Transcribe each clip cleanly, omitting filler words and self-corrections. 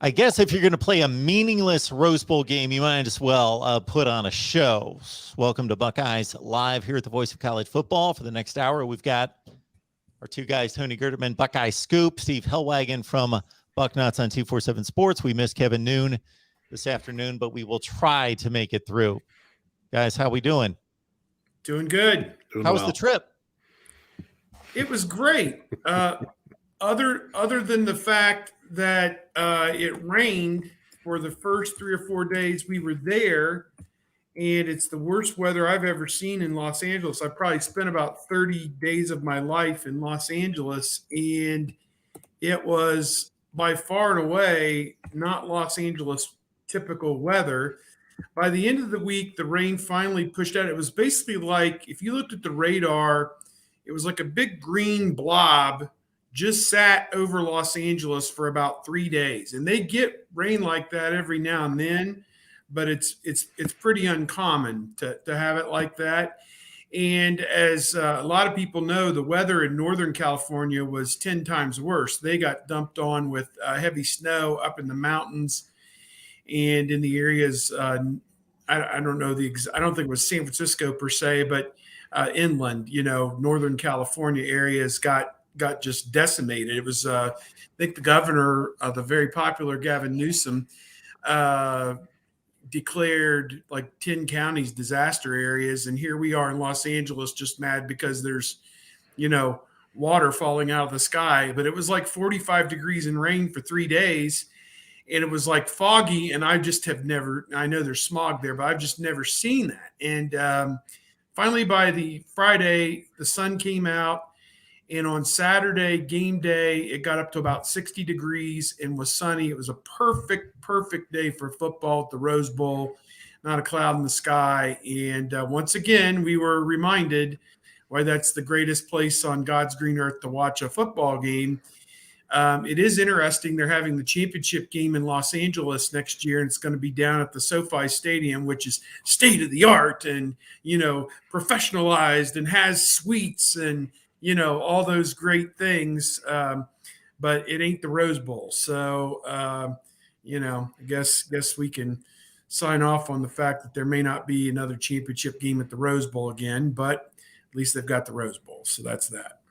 I guess if you're going to play a meaningless Rose Bowl game, you might as well put on a show. Welcome to Buckeyes Live here at the Voice of College Football. For the next hour, we've got our two guys, Tony Gerdeman, Buckeye Scoop, Steve Hellwagon from Bucknuts on 247 Sports. We missed Kevin Noon this afternoon, but we will try to make it through. Guys, how we doing? Doing good. How was the trip? It was great. Other than the fact that it rained for the first 3 or 4 days we were there, and it's the worst weather I've ever seen in Los Angeles. I probably spent about 30 days of my life in Los Angeles, and it was by far and away not Los Angeles typical weather. By the end of the week, the rain finally pushed out. It was basically like, if you looked at the radar, it was like a big green blob just sat over Los Angeles for about 3 days. And they get rain like that every now and then, but it's pretty uncommon to have it like that. And as a lot of people know, the weather in Northern California was 10 times worse. They got dumped on with heavy snow up in the mountains and in the areas. I don't know I don't think it was San Francisco per se, but inland, Northern California areas got just decimated. It was, I think the governor, the very popular Gavin Newsom, declared like 10 counties disaster areas. And here we are in Los Angeles just mad because there's, water falling out of the sky. But it was like 45 degrees and rain for 3 days. And it was like foggy. And I just have never, I know there's smog there, but I've just never seen that. And finally, by the Friday, the sun came out. And on Saturday, game day, it got up to about 60 degrees and was sunny. It was a perfect day for football at the Rose Bowl, not a cloud in the sky. And once again, we were reminded why that's the greatest place on God's green earth to watch a football game. It is interesting. They're having the championship game in Los Angeles next year, and it's going to be down at the SoFi Stadium, which is state of the art and, professionalized and has suites and, all those great things, but it ain't the Rose Bowl. So, I guess we can sign off on the fact that there may not be another championship game at the Rose Bowl again, but at least they've got the Rose Bowl. So that's that.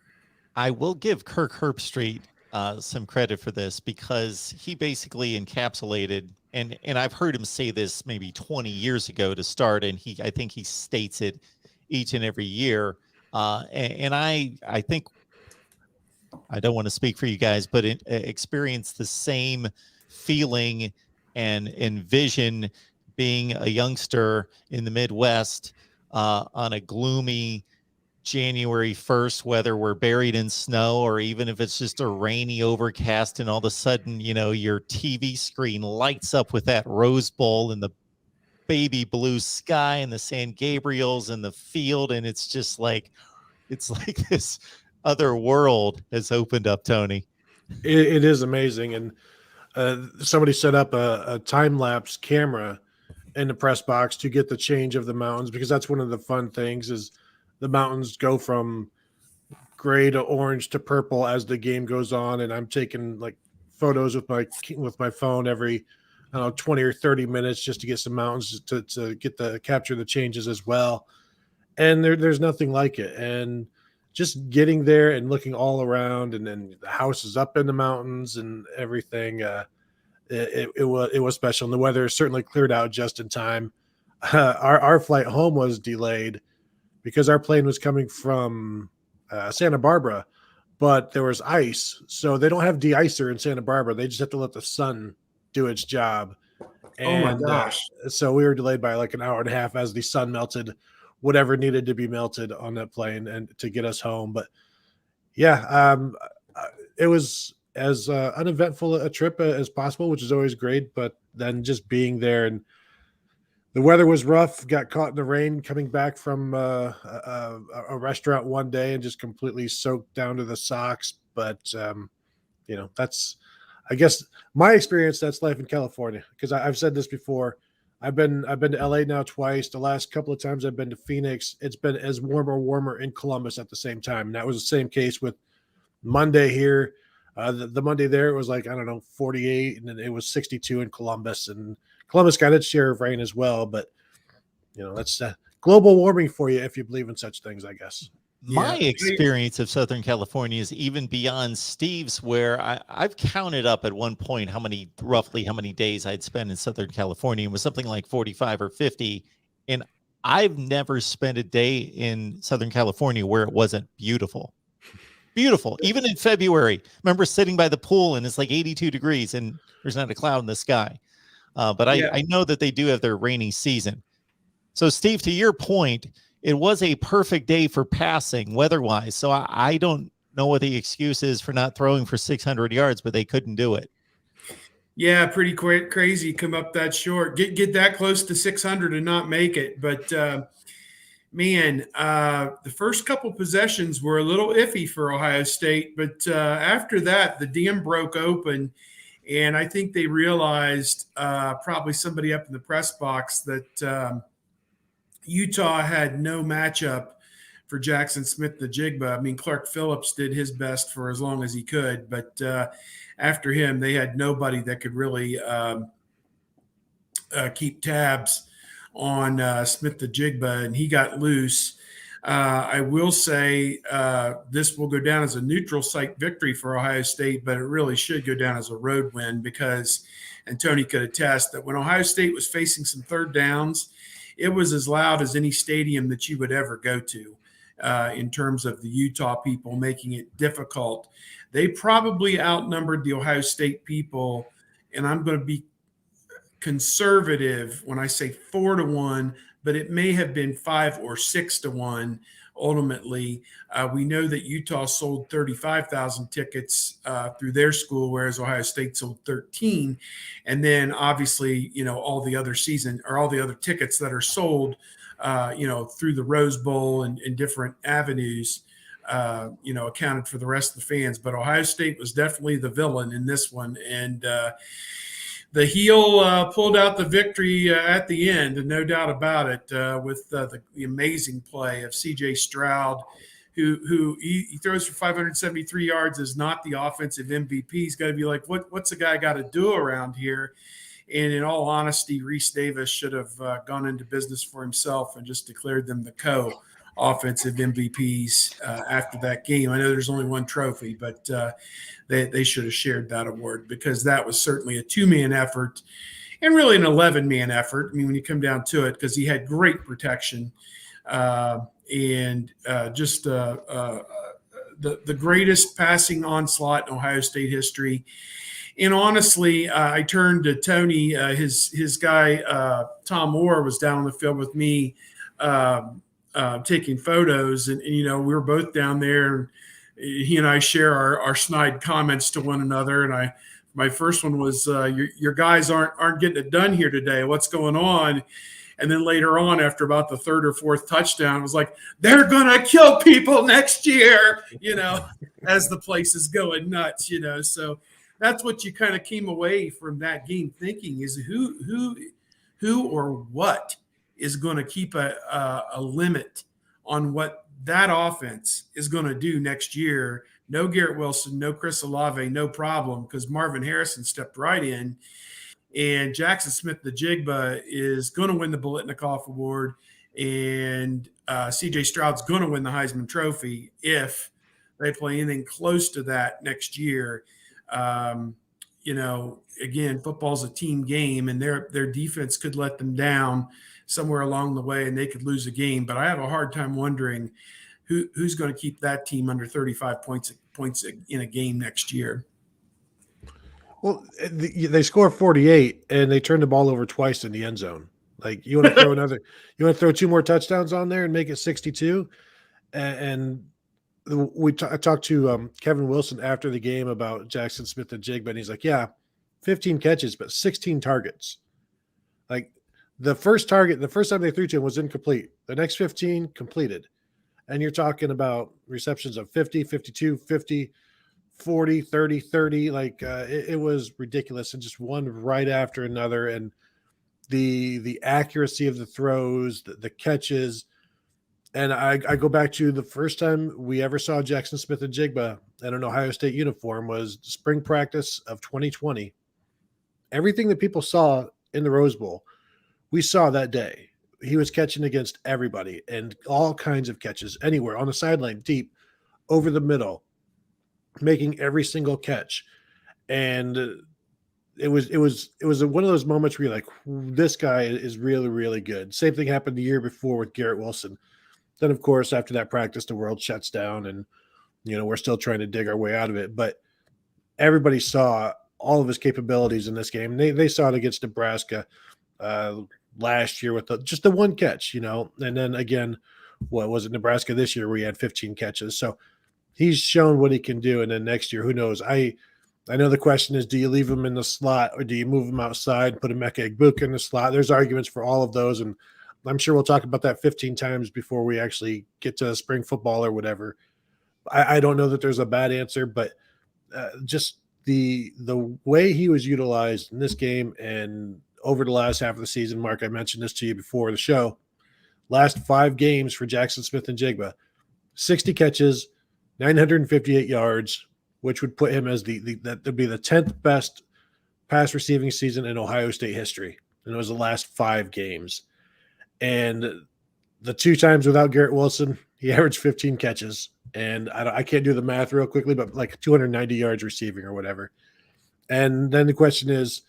I will give Kirk Herbstreit some credit for this because he basically encapsulated, and I've heard him say this maybe 20 years ago to start, and I think he states it each and every year. And I think, I don't want to speak for you guys, but experience the same feeling and vision being a youngster in the Midwest on a gloomy January 1st, whether we're buried in snow or even if it's just a rainy overcast, and all of a sudden, your TV screen lights up with that Rose Bowl and the baby blue sky and the San Gabriels and the field, and it's just like this other world has opened up, Tony. It is amazing. And somebody set up a time-lapse camera in the press box to get the change of the mountains, because that's one of the fun things is the mountains go from gray to orange to purple as the game goes on, and I'm taking like photos with my phone every 20 or 30 minutes just to get some mountains to capture the changes as well. And there's nothing like it. And just getting there and looking all around, and then the houses up in the mountains and everything, it was special. And the weather certainly cleared out just in time. Our flight home was delayed because our plane was coming from Santa Barbara, but there was ice. So they don't have de-icer in Santa Barbara. They just have to let the sun do its job. And, oh my gosh. So we were delayed by like an hour and a half as the sun melted whatever needed to be melted on that plane and to get us home. But yeah, it was as uneventful a trip as possible, which is always great. But then just being there, and the weather was rough, got caught in the rain coming back from a restaurant one day and just completely soaked down to the socks. But, that's, I guess, my experience. That's life in California, because I've said this before. I've been to LA now twice. The last couple of times I've been to Phoenix, it's been as warmer in Columbus at the same time. And that was the same case with Monday here. The Monday there, it was like, I don't know, 48, and then it was 62 in Columbus, and Columbus got its share of rain as well. But, that's global warming for you if you believe in such things, I guess. My Yeah. experience of Southern California is even beyond Steve's, where I've counted up at one point roughly how many days I'd spent in Southern California. It was something like 45 or 50. And I've never spent a day in Southern California where it wasn't beautiful. Beautiful. Even in February, remember sitting by the pool and it's like 82 degrees and there's not a cloud in the sky. But I know that they do have their rainy season. So Steve, to your point, it was a perfect day for passing weather-wise. So I don't know what the excuse is for not throwing for 600 yards, but they couldn't do it. Yeah, pretty crazy. Come up that short, get that close to 600 and not make it. But man, the first couple possessions were a little iffy for Ohio State. But after that, the dam broke open. And I think they realized, probably somebody up in the press box, that Utah had no matchup for Jackson Smith-Njigba. I mean, Clark Phillips did his best for as long as he could, but after him, they had nobody that could really keep tabs on Smith-Njigba, and he got loose. I will say this will go down as a neutral site victory for Ohio State, but it really should go down as a road win because, and Tony could attest, that when Ohio State was facing some third downs, it was as loud as any stadium that you would ever go to in terms of the Utah people making it difficult. They probably outnumbered the Ohio State people, and I'm going to be conservative when I say 4-1, but it may have been 5 or 6-1. Ultimately, we know that Utah sold 35,000 tickets through their school, whereas Ohio State sold 13. And then obviously, all the other tickets that are sold, through the Rose Bowl and different avenues, accounted for the rest of the fans. But Ohio State was definitely the villain in this one. And the heel pulled out the victory at the end, and no doubt about it, with the amazing play of C.J. Stroud, who he throws for 573 yards, is not the offensive MVP. He's got to be like, what's the guy got to do around here? And in all honesty, Reese Davis should have gone into business for himself and just declared them the offensive MVPs after that game. I know there's only one trophy, but they should have shared that award because that was certainly a 2-man effort and really an 11-man effort. I mean, when you come down to it, because he had great protection and just the greatest passing onslaught in Ohio State history. And honestly, I turned to Tony, his guy, Tom Moore, was down on the field with me taking photos. And, we were both down there. And he and I share our snide comments to one another. And my first one was, your guys aren't getting it done here today. What's going on? And then later on, after about the third or fourth touchdown, it was like, they're going to kill people next year, as the place is going nuts, So that's what you kind of came away from that game thinking is who or what is going to keep a limit on what that offense is going to do next year. No Garrett Wilson, no Chris Olave, no problem, because Marvin Harrison stepped right in. And Jackson Smith-Njigba is going to win the Biletnikoff Award, and C.J. Stroud's going to win the Heisman Trophy if they play anything close to that next year. Again, football's a team game, and their defense could let them down somewhere along the way, and they could lose a game. But I have a hard time wondering who's going to keep that team under 35 points in a game next year. Well, they score 48 and they turn the ball over twice in the end zone. Like, you want to throw 2 more touchdowns on there and make it 62. And I talked to Kevin Wilson after the game about Jackson Smith-Njigba, and he's like, yeah, 15 catches, but 16 targets. Like, the first time they threw to him was incomplete. The next 15 completed. And you're talking about receptions of 50, 52, 50, 40, 30, 30. Like, it was ridiculous. And just one right after another. And the accuracy of the throws, the catches, And I go back to the first time we ever saw Jackson Smith-Njigba in an Ohio State uniform was spring practice of 2020. Everything that people saw in the Rose Bowl, we saw that day. He was catching against everybody and all kinds of catches anywhere on the sideline, deep, over the middle, making every single catch. And it was one of those moments where you're like, this guy is really, really good. Same thing happened the year before with Garrett Wilson. Then, of course, after that practice, the world shuts down and, we're still trying to dig our way out of it. But everybody saw all of his capabilities in this game. They saw it against Nebraska last year with just the one catch, and then again, what was it, Nebraska this year where he had 15 catches. So he's shown what he can do. And then next year, who knows? I know the question is, do you leave him in the slot or do you move him outside, put a Emeka Egbuka in the slot? There's arguments for all of those. And I'm sure we'll talk about that 15 times before we actually get to spring football or whatever. I don't know that there's a bad answer, but just the way he was utilized in this game and over the last half of the season, Mark, I mentioned this to you before the show. Last 5 games for Jackson Smith-Njigba, 60 catches, 958 yards, which would put him as that would be the 10th best pass receiving season in Ohio State history. And it was the last 5 games. And the 2 times without Garrett Wilson, he averaged 15 catches. And I can't do the math real quickly, but like 290 yards receiving or whatever. And then the question is,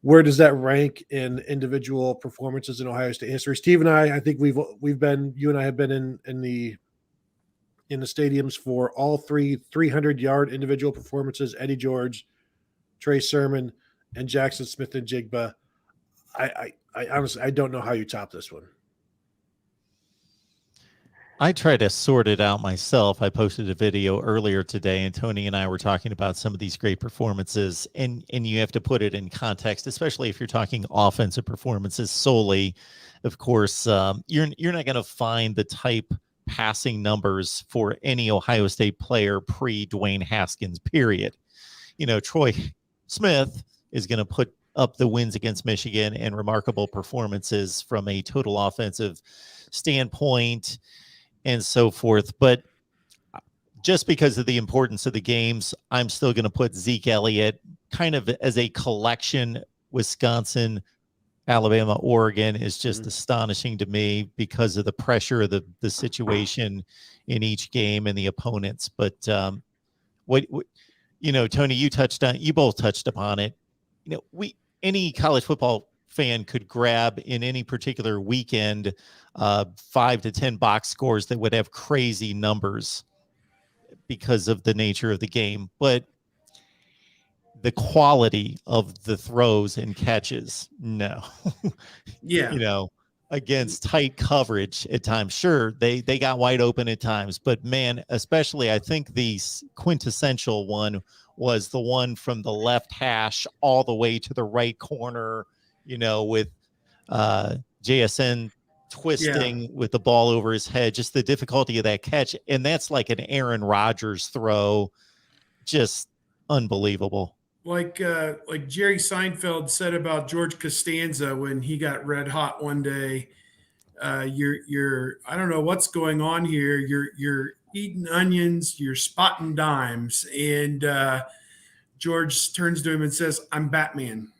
where does that rank in individual performances in Ohio State history? Steve and I think we've been, you and I have been in the stadiums for all 3 300-yard individual performances: Eddie George, Trey Sermon, and Jackson Smith-Njigba. I honestly, I don't know how you top this one. I try to sort it out myself. I posted a video earlier today, and Tony and I were talking about some of these great performances, and you have to put it in context, especially if you're talking offensive performances solely. Of course, you're not going to find the type passing numbers for any Ohio State player pre-Dwayne Haskins, period. Troy Smith is going to put up the wins against Michigan and remarkable performances from a total offensive standpoint and so forth. But just because of the importance of the games, I'm still going to put Zeke Elliott kind of as a collection. Wisconsin, Alabama, Oregon is just astonishing to me because of the pressure of the situation in each game and the opponents. But Tony, you both touched upon it. Any college football fan could grab in any particular weekend 5 to 10 box scores that would have crazy numbers because of the nature of the game. But the quality of the throws and catches, no. Yeah. Against tight coverage at times. Sure, they got wide open at times, but man, especially I think the quintessential one was the one from the left hash all the way to the right corner, with JSN twisting with the ball over his head, just the difficulty of that catch. And that's like an Aaron Rodgers throw, just unbelievable. Like Jerry Seinfeld said about George Costanza when he got red hot one day. You're I don't know what's going on here. You're eating onions, you're spotting dimes. And George turns to him and says, I'm Batman.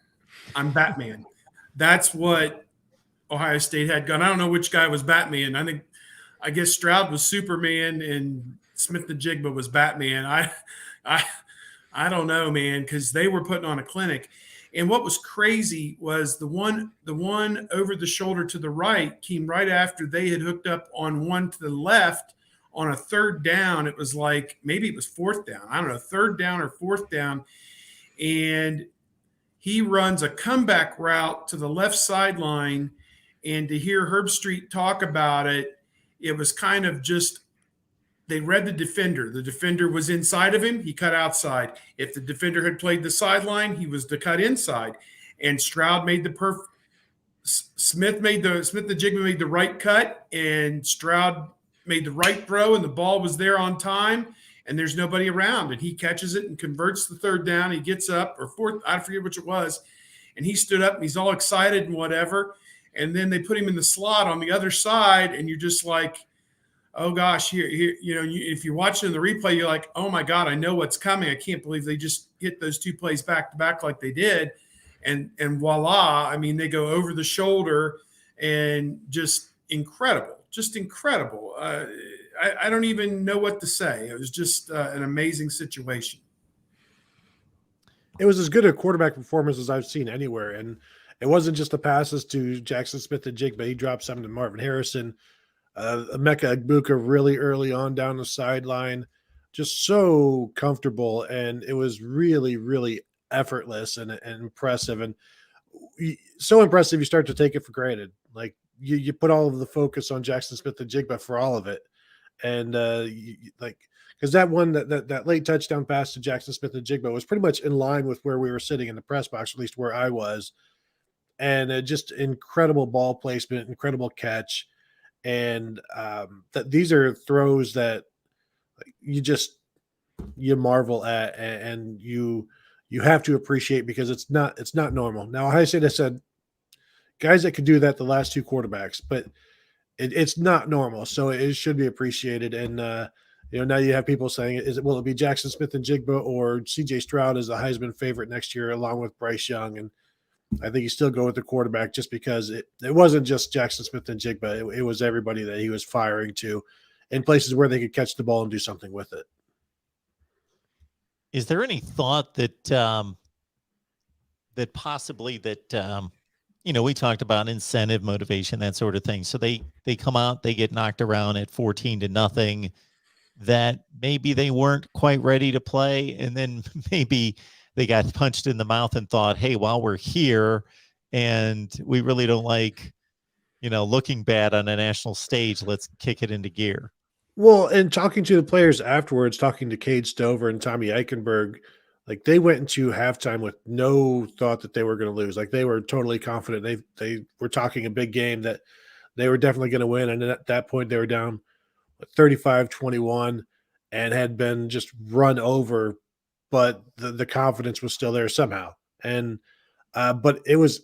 That's what Ohio State had gone. I don't know which guy was Batman. I guess Stroud was Superman and Smith-Njigba was Batman. I don't know, man, because they were putting on a clinic. And what was crazy was the one over the shoulder to the right came right after they had hooked up on one to the left on a 3rd down. It was like, maybe it was 4th down. I don't know, 3rd down or 4th down. And he runs a comeback route to the left sideline. And to hear Herb Street talk about it, it was kind of just, they read the defender. The defender was inside of him. He cut outside. If the defender had played the sideline, he was to cut inside. And Stroud made the Smith-Njigba made the right cut, and Stroud made the right throw, and the ball was there on time, and there's nobody around. And he catches it and converts the 3rd down. He gets up, or 4th, I forget which it was, and he stood up, and he's all excited and whatever. and then they put him in the slot on the other side, and you're just like, oh gosh, here, if you're watching the replay, you're like, oh my God, I know what's coming. I can't believe they just hit those two plays back to back like they did. And voila, I mean, they go over the shoulder and just incredible. I don't even know what to say. It was just an amazing situation. It was as good a quarterback performance as I've seen anywhere. And it wasn't just the passes to Jackson Smith-Njigba. He dropped some to Marvin Harrison. Emeka Egbuka really early on down the sideline, just so comfortable. And it was really, really effortless and impressive. And so impressive, you start to take it for granted. Like you put all of the focus on Jackson Smith-Njigba for all of it. And because that late touchdown pass to Jackson Smith-Njigba was pretty much in line with where we were sitting in the press box, at least where I was. And just incredible ball placement, incredible catch. And that these are throws that you marvel at, and you have to appreciate, because it's not normal. Now, I said guys that could do that, the last two quarterbacks, but it's not normal, so it should be appreciated. And now you have people saying, will it be Jackson Smith-Njigba or CJ Stroud as the Heisman favorite next year, along with Bryce Young? And I think you still go with the quarterback, just because it wasn't just Jackson Smith-Njigba. It was everybody that he was firing to in places where they could catch the ball and do something with it. Is there any thought that possibly we talked about incentive, motivation, that sort of thing. So they come out, they get knocked around at 14-0, that maybe they weren't quite ready to play. And then maybe they got punched in the mouth and thought, hey, while we're here and we really don't like, looking bad on a national stage, let's kick it into gear. Well, and talking to the players afterwards, talking to Cade Stover and Tommy Eichenberg, like they went into halftime with no thought that they were going to lose. Like they were totally confident. They were talking a big game that they were definitely going to win. And at that point, they were down 35-21 and had been just run over, but the confidence was still there somehow. And but it was,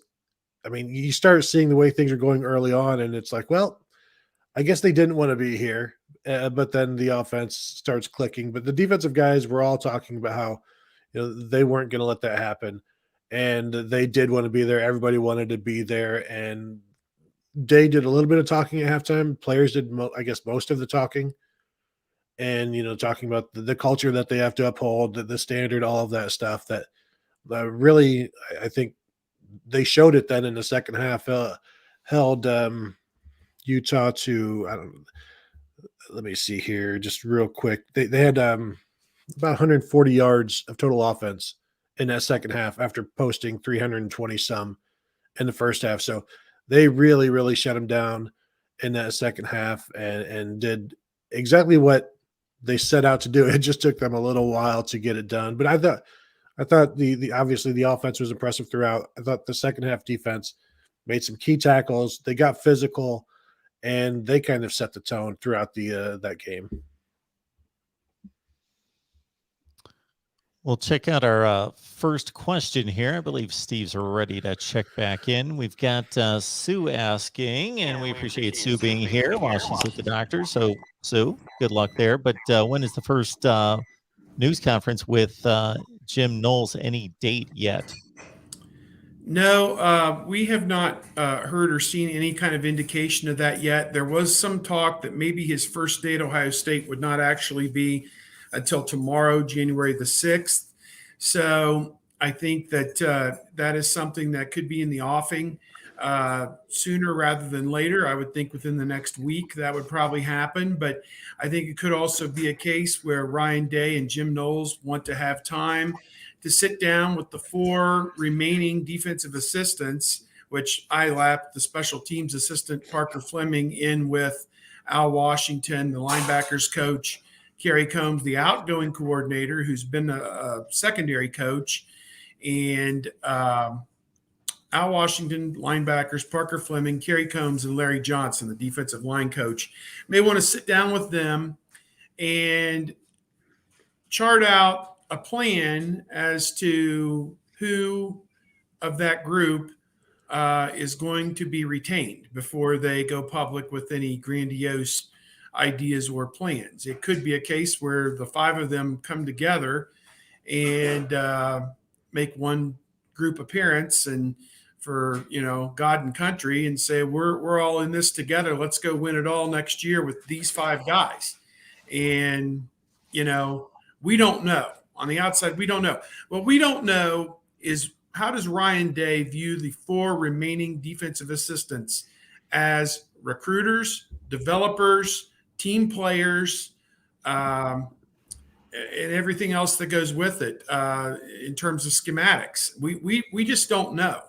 you start seeing the way things are going early on, and it's like, well, I guess they didn't want to be here. But then the offense starts clicking. But the defensive guys were all talking about how they weren't going to let that happen, and they did want to be there. Everybody wanted to be there, and they did a little bit of talking at halftime. Players did, most of the talking, and talking about the culture that they have to uphold, the standard, all of that stuff. That really, I think they showed it then in the second half. Held Utah to let me see here, just real quick. They had about 140 yards of total offense in that second half after posting 320 some in the first half. So they really, really shut them down in that second half and did exactly what they set out to do. It just took them a little while to get it done. But I thought the obviously the offense was impressive throughout. I thought the second half defense made some key tackles. They got physical, and they kind of set the tone throughout that game. We'll check out our first question here. I believe Steve's ready to check back in. We've got Sue asking, and we appreciate Sue being here while she's at the doctor. So, Sue, good luck there. But when is the first news conference with Jim Knowles? Any date yet? No, we have not heard or seen any kind of indication of that yet. There was some talk that maybe his first day at Ohio State would not actually be until tomorrow, January the 6th. So I think that that is something that could be in the offing sooner rather than later. I would think within the next week that would probably happen. But I think it could also be a case where Ryan Day and Jim Knowles want to have time to sit down with the four remaining defensive assistants, which I lapped the special teams assistant Parker Fleming in with Al Washington, the linebackers coach, Kerry Combs, the outgoing coordinator, who's been a secondary coach, and Al Washington, linebackers, Parker Fleming, Kerry Combs, and Larry Johnson, the defensive line coach. May want to sit down with them and chart out a plan as to who of that group is going to be retained before they go public with any grandiose ideas or plans. It could be a case where the 5 of them come together and make one group appearance and for God and country and say we're all in this together. Let's go win it all next year with these 5 guys. And we don't know. On the outside, we don't know. What we don't know is how does Ryan Day view the 4 remaining defensive assistants as recruiters, developers, team players, and everything else that goes with it in terms of schematics. We just don't know.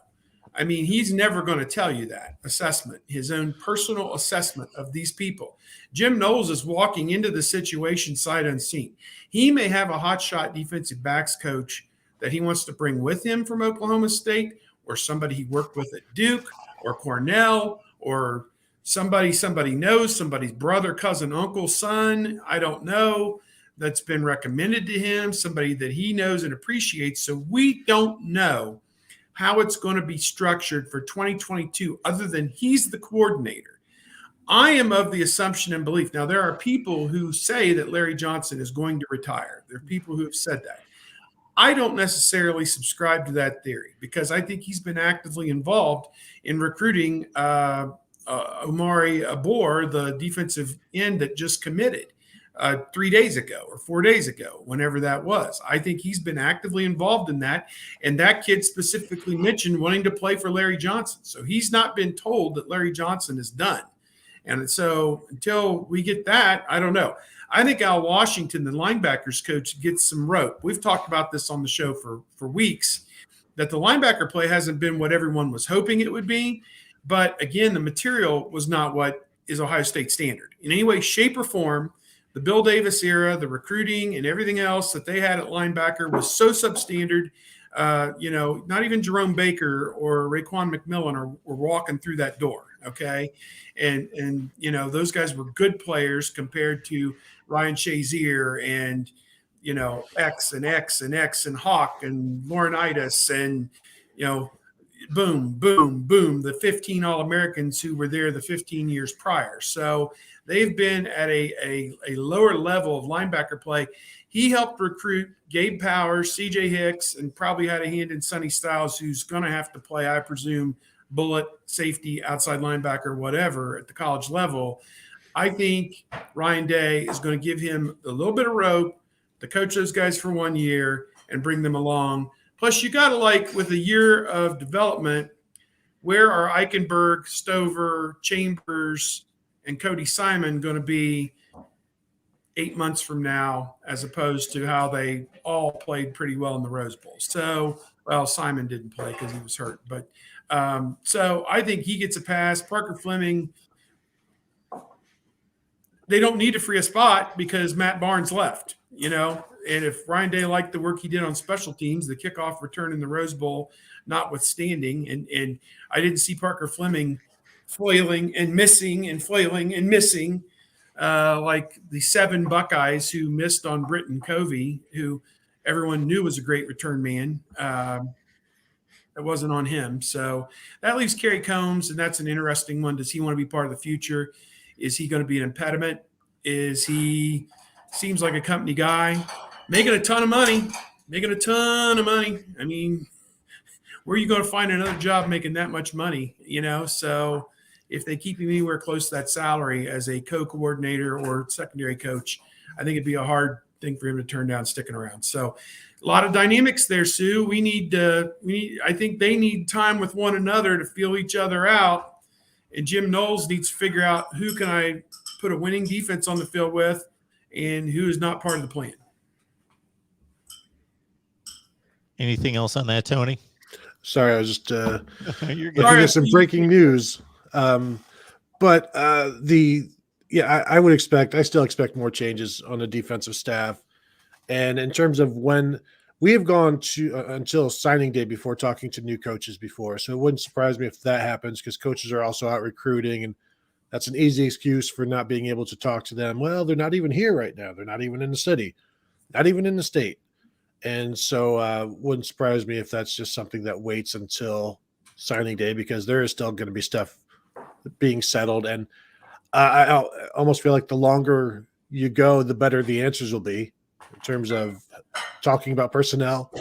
I mean, he's never going to tell you that assessment, his own personal assessment of these people. Jim Knowles is walking into the situation sight unseen. He may have a hotshot defensive backs coach that he wants to bring with him from Oklahoma State, or somebody he worked with at Duke or Cornell, or somebody knows, somebody's brother, cousin, uncle, son, I don't know, that's been recommended to him, somebody that he knows and appreciates. So we don't know how it's going to be structured for 2022 other than he's the coordinator. I am of the assumption and belief. Now, there are people who say that Larry Johnson is going to retire. There are people who have said that. I don't necessarily subscribe to that theory because I think he's been actively involved in recruiting Omari ABOR, the defensive end that just committed 3 days ago or 4 days ago, whenever that was. I think he's been actively involved in that. And that kid specifically mentioned wanting to play for Larry Johnson. So he's not been told that Larry Johnson is done. And so until we get that, I don't know. I think Al Washington, the linebackers coach, gets some rope. We've talked about this on the show for weeks, that the linebacker play hasn't been what everyone was hoping it would be. But again, the material was not what is Ohio State standard. In any way, shape, or form, the Bill Davis era, the recruiting and everything else that they had at linebacker was so substandard. Not even Jerome Baker or Raekwon McMillan were walking through that door. Okay. And those guys were good players compared to Ryan Shazier and, X and Hawk and Laurinaitis and, boom, boom, boom, the 15 All-Americans who were there the 15 years prior. So they've been at a lower level of linebacker play. He helped recruit Gabe Powers, CJ Hicks, and probably had a hand in Sonny Styles, who's going to have to play, I presume, bullet, safety, outside linebacker, whatever, at the college level. I think Ryan Day is going to give him a little bit of rope to coach those guys for 1 year and bring them along. Plus, you got to, with a year of development, where are Eichenberg, Stover, Chambers, and Cody Simon going to be 8 months from now, as opposed to how they all played pretty well in the Rose Bowl? So, Simon didn't play because he was hurt. But so I think he gets a pass. Parker Fleming, they don't need to free a spot because Matt Barnes left, And if Ryan Day liked the work he did on special teams, the kickoff return in the Rose Bowl notwithstanding, and I didn't see Parker Fleming flailing and missing and flailing and missing like the 7 Buckeyes who missed on Britton Covey, who everyone knew was a great return man. It wasn't on him. So that leaves Kerry Combs, and that's an interesting one. Does he want to be part of the future? Is he going to be an impediment? Is he seems like a company guy, making a ton of money? I mean, where are you going to find another job making that much money? So if they keep him anywhere close to that salary as a co-coordinator or secondary coach, I think it'd be a hard thing for him to turn down sticking around. So a lot of dynamics there, Sue. I think they need time with one another to feel each other out. And Jim Knowles needs to figure out who can I put a winning defense on the field with and who is not part of the plan. Anything else on that, Tony? Sorry, I was just You're good. looking at some breaking news. I still expect more changes on the defensive staff. And in terms of when we have gone to until signing day before talking to new coaches before. So it wouldn't surprise me if that happens because coaches are also out recruiting, and that's an easy excuse for not being able to talk to them. Well, they're not even here right now. They're not even in the city, not even in the state. And so wouldn't surprise me if that's just something that waits until signing day, because there is still going to be stuff being settled. And I almost feel like the longer you go, the better the answers will be in terms of talking about personnel,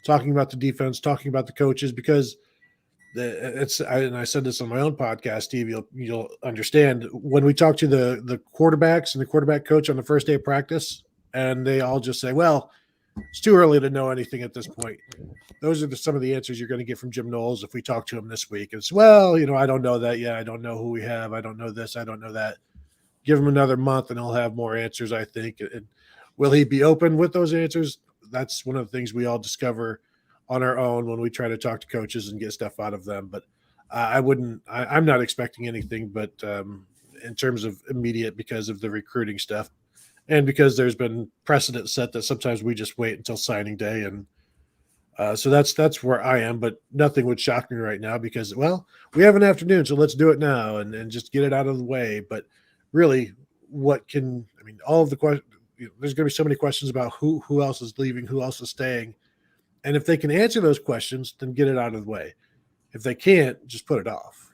talking about the defense, talking about the coaches, because and I said this on my own podcast, Steve, you'll understand when we talk to the quarterbacks and the quarterback coach on the first day of practice, and they all just say, well, it's too early to know anything at this point. Those are some of the answers you're going to get from Jim Knowles if we talk to him this week. It's, well, I don't know that yet. I don't know who we have. I don't know this. I don't know that. Give him another month and he'll have more answers, I think. And will he be open with those answers? That's one of the things we all discover on our own when we try to talk to coaches and get stuff out of them. But I'm not expecting anything, but in terms of immediate, because of the recruiting stuff. And because there's been precedent set that sometimes we just wait until signing day. And so that's where I am, but nothing would shock me right now because, well, we have an afternoon, so let's do it now and just get it out of the way. But really, all of the questions, there's going to be so many questions about who else is leaving, who else is staying. And if they can answer those questions, then get it out of the way. If they can't, just put it off.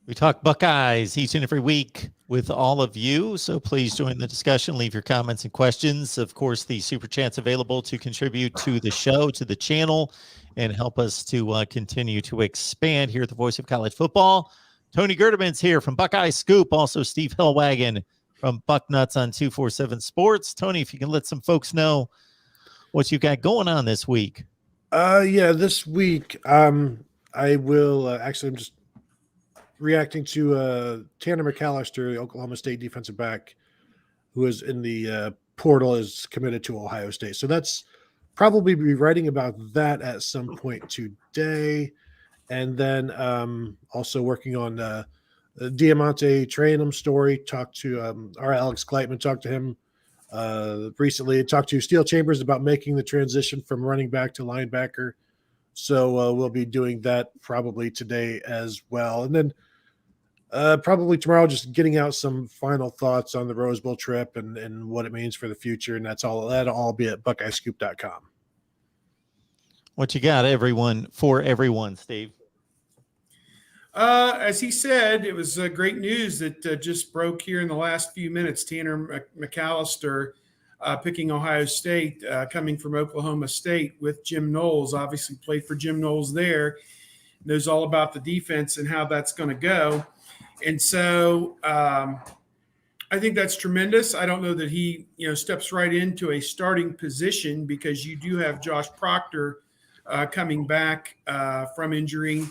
We talk Buckeyes each and every week with all of you, so please join the discussion. Leave your comments and questions. Of course, the Super Chat's available to contribute to the show, to the channel, and help us to continue to expand here at the Voice of College Football. Tony Gerdeman's here from Buckeye Scoop, also Steve Hellwagon from Bucknuts on 247 Sports. Tony, if you can let some folks know what you got going on this week. This week, I will I'm just reacting to Tanner McAllister, the Oklahoma State defensive back, who is in the portal, is committed to Ohio State. So that's probably be writing about that at some point today. And then also working on the Diamante Trayanum story. Talked to our Alex Gleitman, talked to him recently. Talked to Steel Chambers about making the transition from running back to linebacker. So we'll be doing that probably today as well. And then probably tomorrow, just getting out some final thoughts on the Rose Bowl trip and what it means for the future. And that'll all be at BuckeyeScoop.com. What you got, for everyone, Steve? As he said, it was great news that just broke here in the last few minutes. Tanner McAllister picking Ohio State, coming from Oklahoma State with Jim Knowles. Obviously played for Jim Knowles there. Knows all about the defense and how that's going to go. And so I think that's tremendous. I don't know that he steps right into a starting position because you do have Josh Proctor coming back from injury.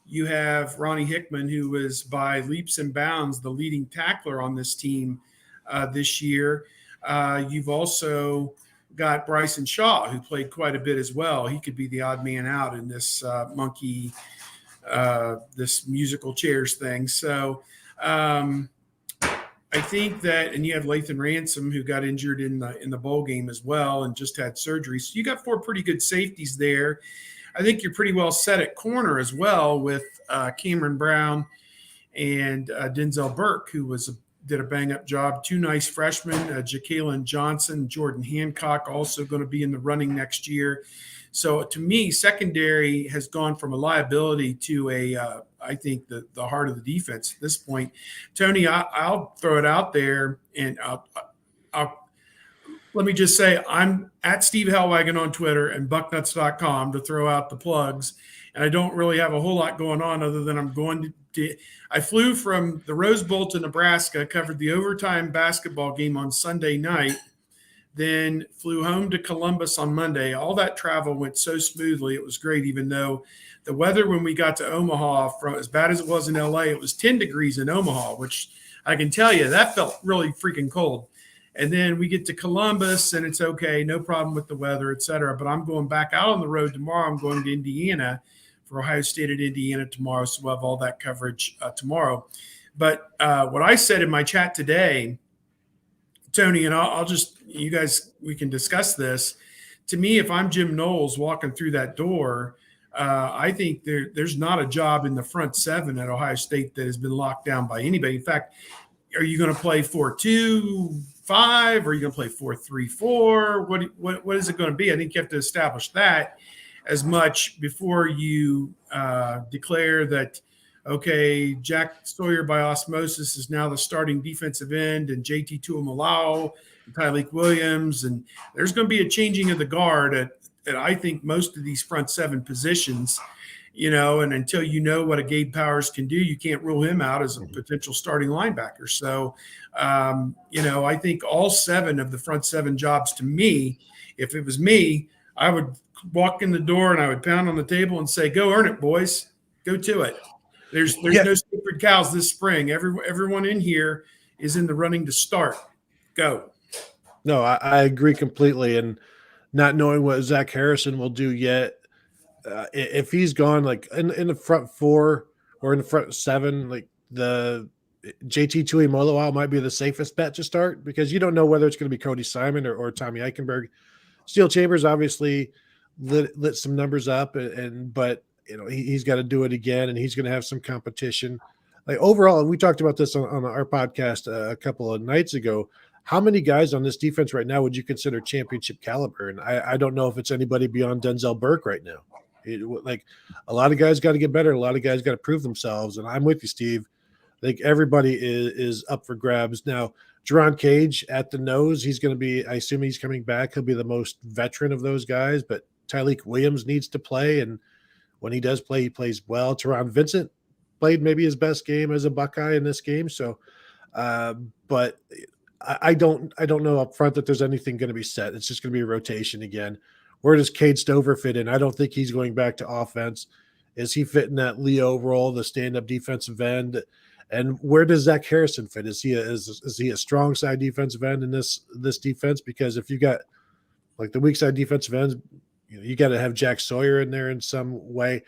You have Ronnie Hickman, who was by leaps and bounds the leading tackler on this team this year. You've also got Bryson Shaw, who played quite a bit as well. He could be the odd man out in this this musical chairs thing. So I think that, and you have Lathan Ransom, who got injured in the bowl game as well and just had surgery. So you got four pretty good safeties there. I think you're pretty well set at corner as well with Cameron Brown and Denzel Burke, who did a bang-up job. Two nice freshmen, Ja'Kalen Johnson, Jordan Hancock, also going to be in the running next year. So to me, secondary has gone from a liability to I think the heart of the defense at this point. Tony, I'll throw it out there, and I'll let me just say I'm at Steve Hellwagon on Twitter and bucknuts.com to throw out the plugs. And I don't really have a whole lot going on other than I flew from the Rose Bowl to Nebraska, covered the overtime basketball game on Sunday night, then flew home to Columbus on Monday. All that travel went so smoothly. It was great, even though the weather when we got to Omaha, from as bad as it was in LA, it was 10 degrees in Omaha, which I can tell you that felt really freaking cold. And then we get to Columbus and it's okay, no problem with the weather, et cetera. But I'm going back out on the road tomorrow. I'm going to Indiana for Ohio State at Indiana tomorrow. So we'll have all that coverage tomorrow. But what I said in my chat today, Tony, and I'll just, you guys, we can discuss this. To me, if I'm Jim Knowles walking through that door, I think there's not a job in the front seven at Ohio State that has been locked down by anybody. In fact, are you going to play 4-2-5? Are you going to play 4-3-4? What is it going to be? I think you have to establish that. as much before you declare that, okay, Jack Sawyer by osmosis is now the starting defensive end, and JT Tuimoloau, and Tyleik Williams, and there's going to be a changing of the guard at I think most of these front seven positions, and until you know what a Gabe Powers can do, you can't rule him out as a potential starting linebacker. So, I think all seven of the front seven jobs, to me, if it was me, I would walk in the door and I would pound on the table and say, go earn it, boys. Go to it. There's no sacred cows this spring. Everyone in here is in the running to start. Go. No, I agree completely. And not knowing what Zach Harrison will do yet, if he's gone like in the front four or in the front seven, like the JT Tuimoloau might be the safest bet to start, because you don't know whether it's going to be Cody Simon or Tommy Eichenberg. Steel Chambers obviously lit some numbers up, but he's got to do it again, and he's going to have some competition. Like overall, and we talked about this on our podcast a couple of nights ago. How many guys on this defense right now would you consider championship caliber? And I don't know if it's anybody beyond Denzel Burke right now. Like a lot of guys got to get better. A lot of guys got to prove themselves. And I'm with you, Steve. I think everybody is up for grabs. Now, Jerron Cage at the nose, he's going to be, I assume he's coming back. He'll be the most veteran of those guys, but Tyleik Williams needs to play. And when he does play, he plays well. Teron Vincent played maybe his best game as a Buckeye in this game. So, but I don't know up front that there's anything going to be set. It's just going to be a rotation again. Where does Cade Stover fit in? I don't think he's going back to offense. Is he fit in that Leo role, the stand-up defensive end? And where does Zach Harrison fit? Is he a strong side defensive end in this defense? Because if you got like the weak side defensive ends, you got to have Jack Sawyer in there in some way.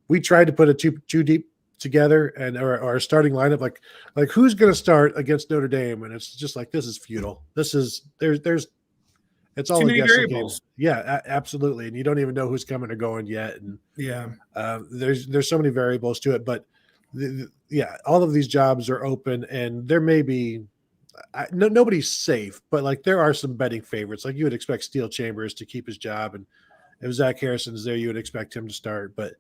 We tried to put a two deep together and our starting lineup, like who's going to start against Notre Dame, and it's just like, this is futile. This is there's it's all too a many guessing variables. game. Yeah, absolutely, and you don't even know who's coming or going yet. And there's so many variables to it, but all of these jobs are open, and there may be nobody's safe, but like there are some betting favorites. Like you would expect Steel Chambers to keep his job, and if Zach Harrison is there, you would expect him to start, but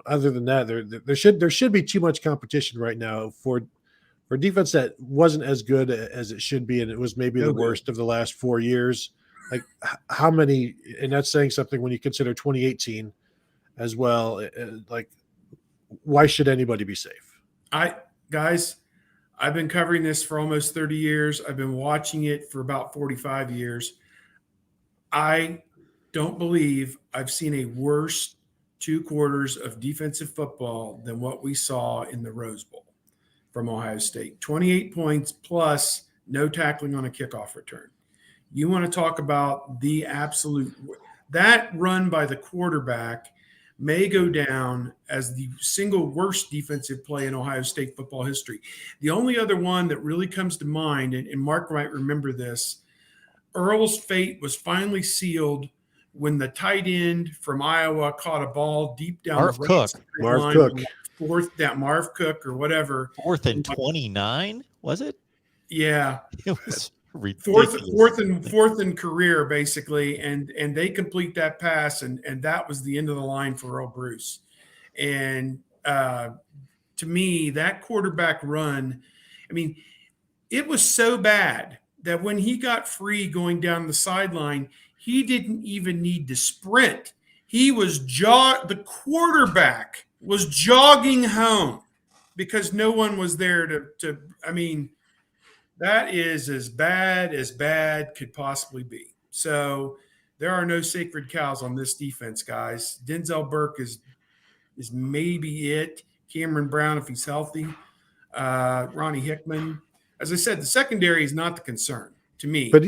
other than that, there should be too much competition right now for defense that wasn't as good as it should be, and it was maybe the worst of the last 4 years. Like how many, and that's saying something when you consider 2018 as well. Like, why should anybody be safe? Guys, I've been covering this for almost 30 years. I've been watching it for about 45 years. I don't believe I've seen a worse 2 quarters of defensive football than what we saw in the Rose Bowl from Ohio State. 28 points plus no tackling on a kickoff return. You want to talk about the absolute – that run by the quarterback may go down as the single worst defensive play in Ohio State football history. The only other one that really comes to mind, and Mark might remember this, Earl's fate was finally sealed when the tight end from Iowa caught a ball deep down Marv the Cook. Marv Cook. Marv Cook or whatever. 4th and 29, was it? Yeah. It was ridiculous. Fourth in career, basically. And they complete that pass, and that was the end of the line for Earl Bruce. And to me, that quarterback run, I mean, it was so bad that when he got free going down the sideline, he didn't even need to sprint. He was the quarterback was jogging home because no one was there to I mean, that is as bad could possibly be. So there are no sacred cows on this defense, guys. Denzel Burke is maybe it. Cameron Brown, if he's healthy. Ronnie Hickman. As I said, the secondary is not the concern to me. But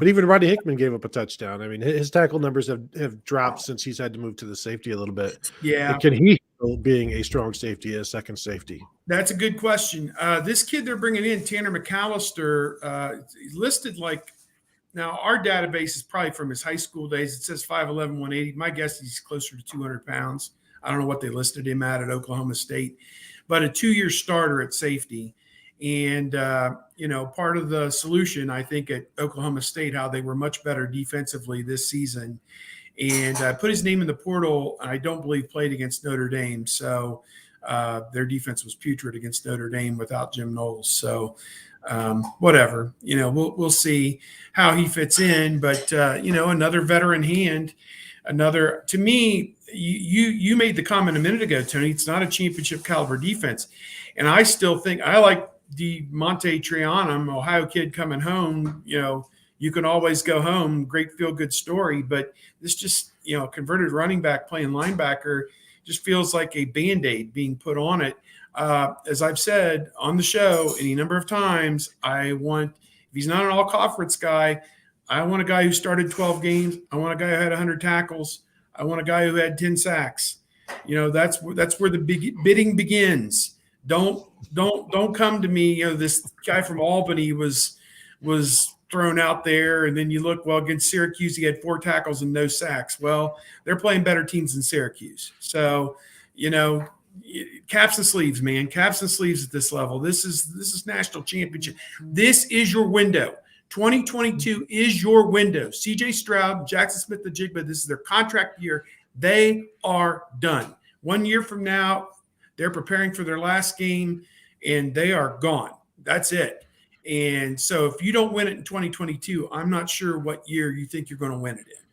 even Rodney Hickman gave up a touchdown. I mean, his tackle numbers have dropped since he's had to move to the safety a little bit. Yeah. But can he handle being a strong safety, a second safety? That's a good question. This kid they're bringing in, Tanner McAllister, listed like – now our database is probably from his high school days. It says 5'11", 180. My guess is he's closer to 200 pounds. I don't know what they listed him at Oklahoma State. But a 2-year starter at safety. And, part of the solution, I think, at Oklahoma State, how they were much better defensively this season. And put his name in the portal, I don't believe played against Notre Dame. So their defense was putrid against Notre Dame without Jim Knowles. So whatever, we'll see how he fits in. But, another veteran hand, to me, you made the comment a minute ago, Tony, it's not a championship caliber defense. And I still think I like DeMonte Trianum, Ohio kid coming home, you can always go home. Great feel good story. But this just, converted running back playing linebacker just feels like a Band-Aid being put on it. As I've said on the show any number of times, if he's not an all conference guy, I want a guy who started 12 games. I want a guy who had 100 tackles. I want a guy who had 10 sacks. That's where the bidding begins. Don't come to me. This guy from Albany was thrown out there, and then you look, against Syracuse, he had 4 tackles and no sacks. Well, they're playing better teams than Syracuse. So, caps and sleeves, man, caps and sleeves at this level. This is national championship. This is your window. 2022 is your window. CJ Stroud, Jackson Smith-Njigba, this is their contract year. They are done. 1 year from now, they're preparing for their last game, and they are gone. That's it. And so if you don't win it in 2022, I'm not sure what year you think you're going to win it in.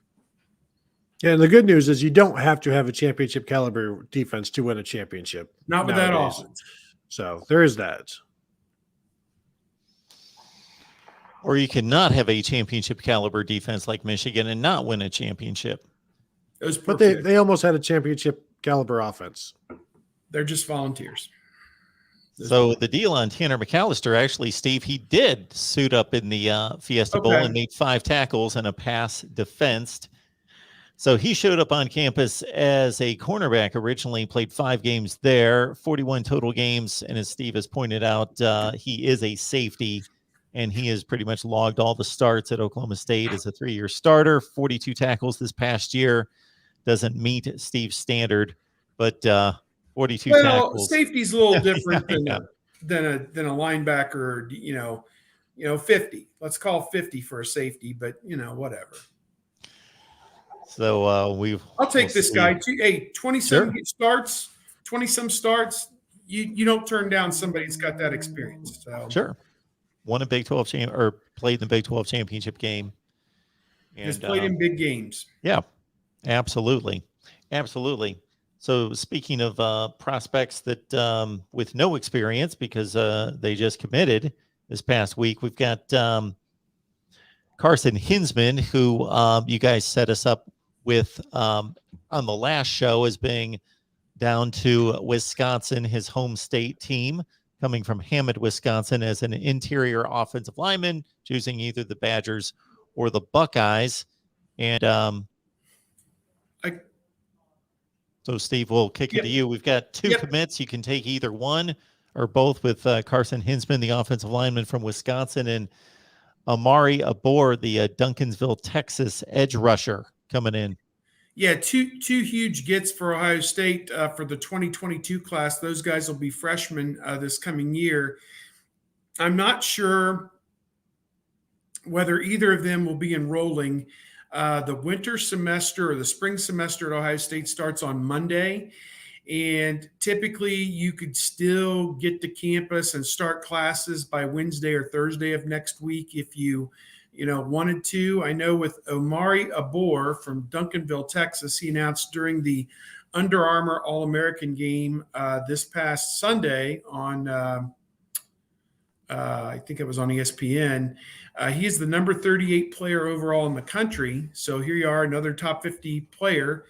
Yeah, and the good news is you don't have to have a championship caliber defense to win a championship. Not with that offense. So there is that. Or you cannot have a championship caliber defense like Michigan and not win a championship. But they almost had a championship caliber offense. They're just volunteers. So the deal on Tanner McAllister, actually, Steve, he did suit up in the Fiesta Bowl and made 5 tackles and a pass defensed. So he showed up on campus as a cornerback originally, played 5 games there, 41 total games. And as Steve has pointed out, he is a safety, and he has pretty much logged all the starts at Oklahoma State as a 3-year starter, 42 tackles this past year. Doesn't meet Steve's standard, but 42 tackles. Safety's a little different than a linebacker, 50. Let's call 50 for a safety, but whatever. So I'll take this guy. 20-some starts, 20-some starts. You don't turn down somebody that's got that experience. So sure. Won a Big 12 or played in the Big 12 championship game. And has played in big games. Yeah, absolutely. Absolutely. So speaking of prospects that with no experience because they just committed this past week, we've got Carson HINZMAN, who you guys set us up with on the last show as being down to Wisconsin, his home state team, coming from Hammond, Wisconsin, as an interior offensive lineman, choosing either the Badgers or the Buckeyes. And so, Steve, we'll kick it to you. We've got 2 commits. You can take either one or both with Carson HINZMAN, the offensive lineman from Wisconsin, and Amari ABOR, the Duncansville, Texas edge rusher coming in. Yeah, two huge gets for Ohio State for the 2022 class. Those guys will be freshmen this coming year. I'm not sure whether either of them will be enrolling. The winter semester or the spring semester at Ohio State starts on Monday. And typically you could still get to campus and start classes by Wednesday or Thursday of next week if you wanted to. I know with Amari ABOR from Duncanville, Texas, he announced during the Under Armour All-American game this past Sunday on, I think it was on ESPN. He is the number 38 player overall in the country. So here you are, another top 50 player.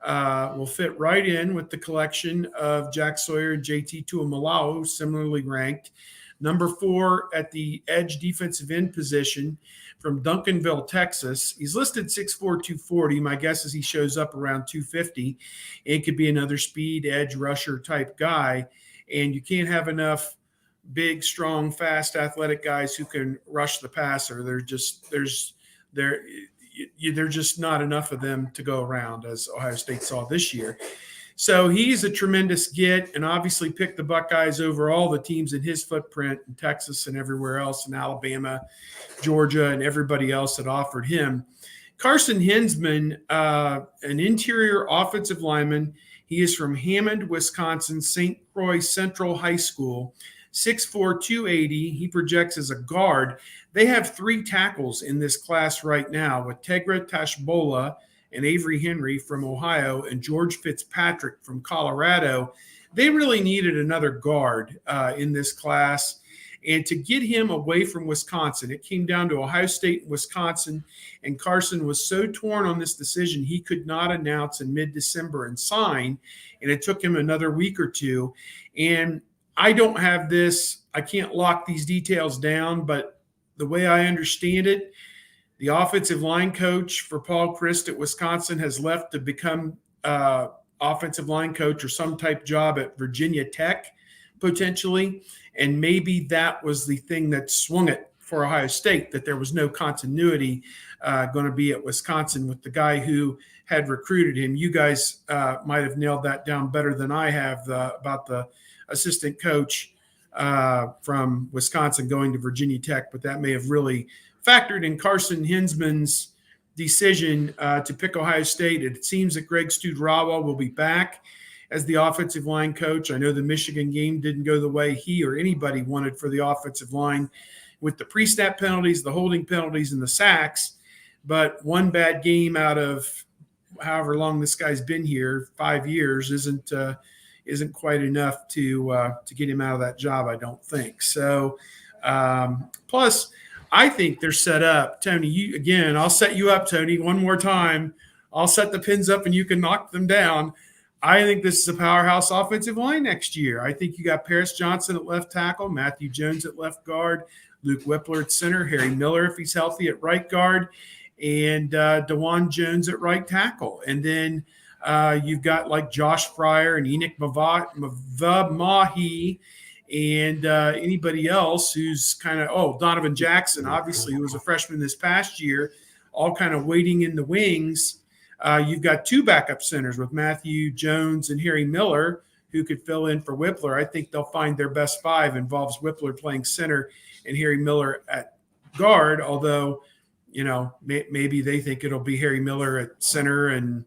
Will fit right in with the collection of Jack Sawyer and JT Tuimoloau, similarly ranked. Number 4 at the edge defensive end position from Duncanville, Texas. He's listed 6'4", 240. My guess is he shows up around 250. It could be another speed edge rusher type guy. And you can't have enough big, strong, fast, athletic guys who can rush the passer. There's just not enough of them to go around, as Ohio State saw this year. So he's a tremendous get, and obviously picked the Buckeyes over all the teams in his footprint in Texas and everywhere else in Alabama, Georgia, and everybody else that offered him. Carson HINZMAN, an interior offensive lineman. He is from Hammond, Wisconsin, St. Croix Central High School, 6'4", 280. He projects as a guard. They have 3 tackles in this class right now with Tegra Tashbola and Avery Henry from Ohio and George Fitzpatrick from Colorado. They really needed another guard in this class. And to get him away from Wisconsin, it came down to Ohio State and Wisconsin, and Carson was so torn on this decision, he could not announce in mid-December and sign, and it took him another week or two. And I don't have this, I can't lock these details down, but the way I understand it, the offensive line coach for Paul Chryst at Wisconsin has left to become offensive line coach or some type job at Virginia Tech, potentially. And maybe that was the thing that swung it for Ohio State, that there was no continuity going to be at Wisconsin with the guy who had recruited him. You guys might have nailed that down better than I have about the assistant coach from Wisconsin going to Virginia Tech, but that may have really factored in Carson HINZMAN's decision to pick Ohio State. It seems that Greg Studrawa will be back as the offensive line coach. I know the Michigan game didn't go the way he or anybody wanted for the offensive line with the pre-snap penalties, the holding penalties, and the sacks. But one bad game out of however long this guy's been here, 5 years, isn't quite enough to get him out of that job, I don't think. So, plus, I think they're set up. Tony, I'll set you up, Tony, one more time. I'll set the pins up and you can knock them down. I think this is a powerhouse offensive line next year. I think you got Paris Johnson at left tackle, Matthew Jones at left guard, Luke Whippler at center, Harry Miller, if he's healthy, at right guard, and DeJuan Jones at right tackle. And then you've got like Josh Fryer and Enoch Mavamahi and anybody else who's kind of, Donovan Jackson, obviously, who was a freshman this past year, all kind of waiting in the wings. You've got 2 backup centers with Matthew Jones and Harry Miller who could fill in for Whippler. I think they'll find their best 5 involves Whippler playing center and Harry Miller at guard, although, maybe they think it'll be Harry Miller at center and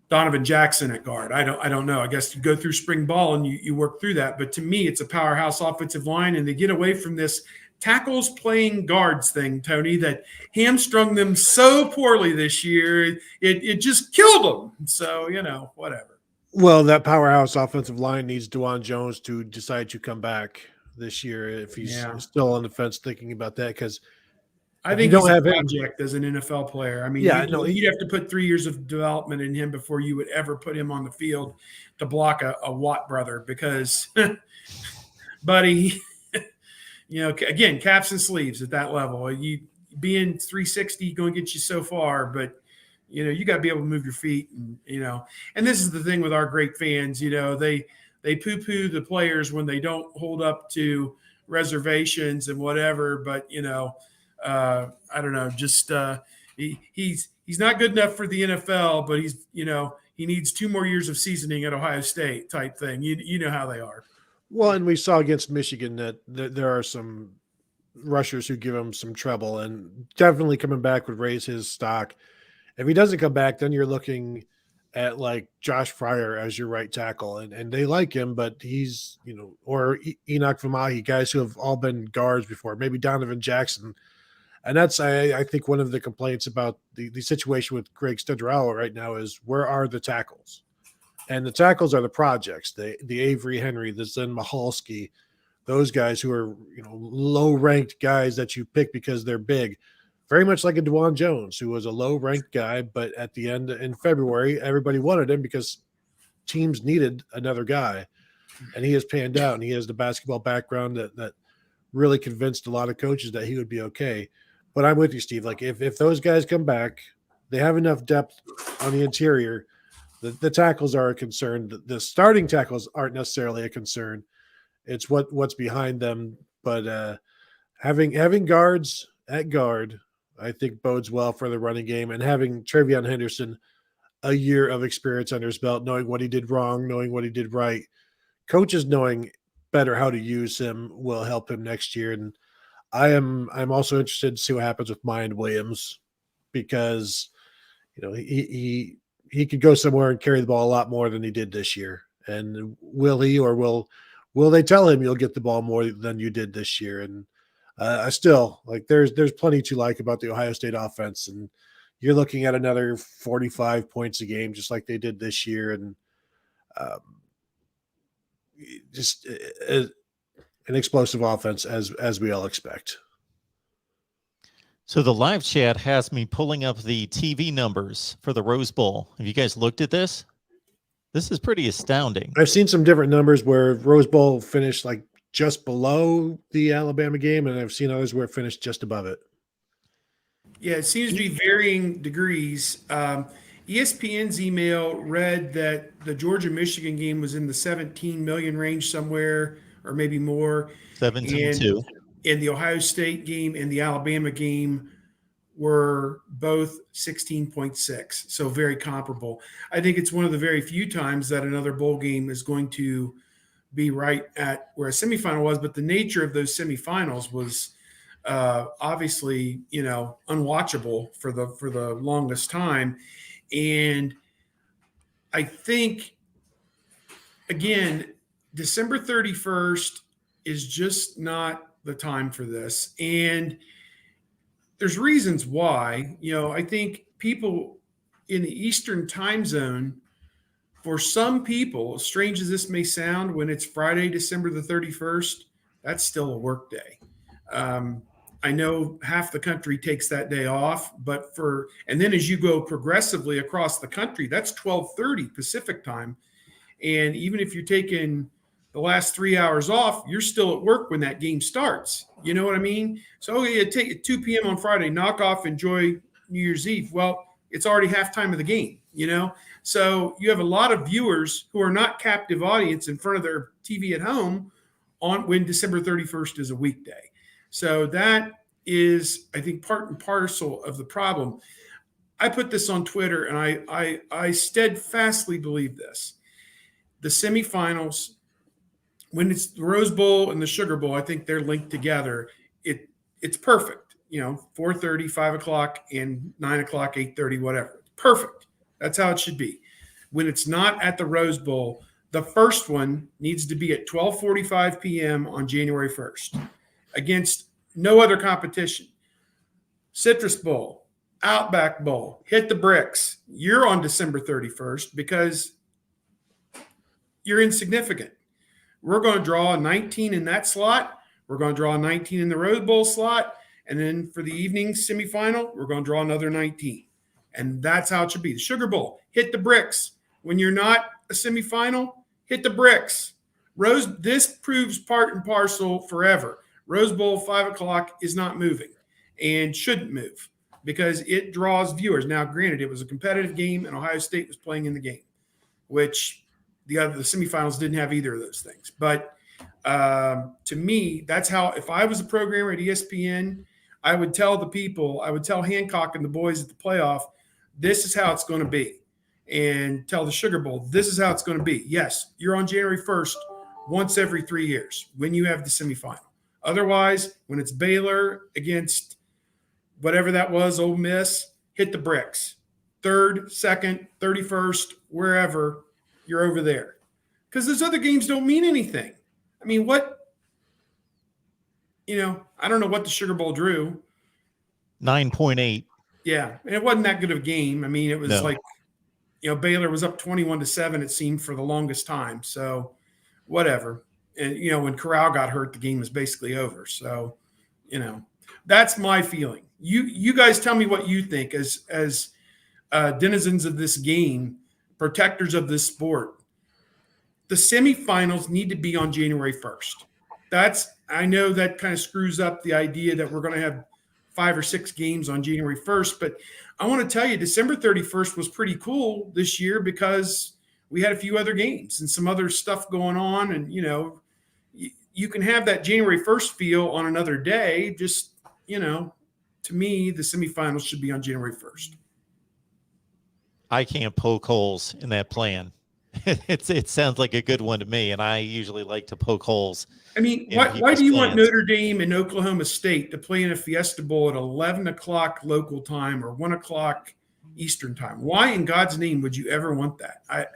Donovan Jackson at guard. I don't know. I guess you go through spring ball and you work through that. But to me, it's a powerhouse offensive line, and they get away from this tackles playing guards thing, Tony, that hamstrung them so poorly this year. It just killed them. So, whatever. Well, that powerhouse offensive line needs DeJuan Jones to decide to come back this year if he's still on the fence thinking about that, because I think he's a project as an NFL player. I mean, you'd have to put 3 years of development in him before you would ever put him on the field to block a Watt brother because, buddy, again, caps and sleeves at that level. You being 360 going to get you so far, but you got to be able to move your feet, and and this is the thing with our great fans. They poo-poo the players when they don't hold up to reservations and whatever, but I don't know, just he's not good enough for the NFL, but he's he needs 2 more years of seasoning at Ohio State type thing. You know how they are. Well, and we saw against Michigan that there are some rushers who give him some trouble, and definitely coming back would raise his stock. If he doesn't come back, then you're looking at like Josh Fryer as your right tackle, and they like him, but he's, or Enoch Mavamahi, guys who have all been guards before, maybe Donovan Jackson. And that's, I think, one of the complaints about the situation with Greg Studrawa right now is, where are the tackles? And the tackles are the projects, the Avery Henry, the Zen Mahalski, those guys who are, low-ranked guys that you pick because they're big. Very much like a DeJuan Jones, who was a low-ranked guy, but at the end in February, everybody wanted him because teams needed another guy. And he has panned out, and he has the basketball background that really convinced a lot of coaches that he would be okay. But I'm with you, Steve. Like, if those guys come back, they have enough depth on the interior. The tackles are a concern. The starting tackles aren't necessarily a concern. It's what's behind them. But having guards at guard, I think, bodes well for the running game. And having Travion Henderson a year of experience under his belt, knowing what he did wrong, knowing what he did right. Coaches knowing better how to use him will help him next year. And I'm also interested to see what happens with Mind Williams, because he could go somewhere and carry the ball a lot more than he did this year. And will he, or will they tell him you'll get the ball more than you did this year? And I still there's plenty to like about the Ohio State offense, and you're looking at another 45 points a game, just like they did this year. And just an explosive offense as we all expect. So the live chat has me pulling up the TV numbers for the Rose Bowl. Have you guys looked at this? This is pretty astounding. I've seen some different numbers where Rose Bowl finished like just below the Alabama game, and I've seen others where it finished just above it. Yeah, it seems to be varying degrees. ESPN's email read that the Georgia-Michigan game was in the 17 million range somewhere, or maybe more. 17-2. And the Ohio State game and the Alabama game were both 16.6, so very comparable. I think it's one of the very few times that another bowl game is going to be right at where a semifinal was, but the nature of those semifinals was obviously, unwatchable for the longest time. And I think, again, December 31st is just not the time for this. And there's reasons why. I think people in the Eastern time zone, for some people, as strange as this may sound, when it's Friday, December the 31st, that's still a work day. I know half the country takes that day off, and then as you go progressively across the country, that's 12:30 Pacific time. And even if you're taking the last 3 hours off, you're still at work when that game starts. You know what I mean? So take it 2 p.m. on Friday, knock off, enjoy New Year's Eve. Well, it's already halftime of the game, So you have a lot of viewers who are not captive audience in front of their TV at home when December 31st is a weekday. So that is, I think, part and parcel of the problem. I put this on Twitter, and I steadfastly believe this. The semifinals, when it's the Rose Bowl and the Sugar Bowl, I think they're linked together. It's perfect. 4:30, 5 o'clock, and 9 o'clock, 8:30, whatever. Perfect. That's how it should be. When it's not at the Rose Bowl, the first one needs to be at 12:45 p.m. on January 1st against no other competition. Citrus Bowl, Outback Bowl, hit the bricks. You're on December 31st because you're insignificant. We're going to draw a 19 in that slot. We're going to draw a 19 in the Rose Bowl slot. And then for the evening semifinal, we're going to draw another 19. And that's how it should be. The Sugar Bowl, hit the bricks. When you're not a semifinal, hit the bricks. This proves part and parcel forever. Rose Bowl, 5 o'clock is not moving and shouldn't move because it draws viewers. Now, granted, it was a competitive game and Ohio State was playing in the game, which the semifinals didn't have either of those things. But to me, that's how, if I was a programmer at ESPN, I would tell Hancock and the boys at the playoff, this is how it's going to be. And tell the Sugar Bowl, this is how it's going to be. Yes, you're on January 1st once every 3 years when you have the semifinal. Otherwise, when it's Baylor against whatever that was, Ole Miss, hit the bricks. 3rd, 2nd, 31st, wherever, you're over there. Because those other games don't mean anything. I mean, I don't know what the Sugar Bowl drew. 9.8. Yeah, and it wasn't that good of a game. I mean, it was Baylor was up 21-7, it seemed, for the longest time. So whatever. And, when Corral got hurt, the game was basically over. So, that's my feeling. You guys tell me what you think as denizens of this game, protectors of this sport. The semifinals need to be on January 1st. I know that kind of screws up the idea that we're going to have 5 or 6 games on January 1st, but I want to tell you, December 31st was pretty cool this year because we had a few other games and some other stuff going on. And, you can have that January 1st feel on another day. Just, to me, the semifinals should be on January 1st. I can't poke holes in that plan. It sounds like a good one to me, and I usually like to poke holes I mean, in why people's do you want plans. Notre Dame and Oklahoma State to play in a Fiesta Bowl at 11 o'clock local time or 1 o'clock Eastern time? Why in God's name would you ever want that?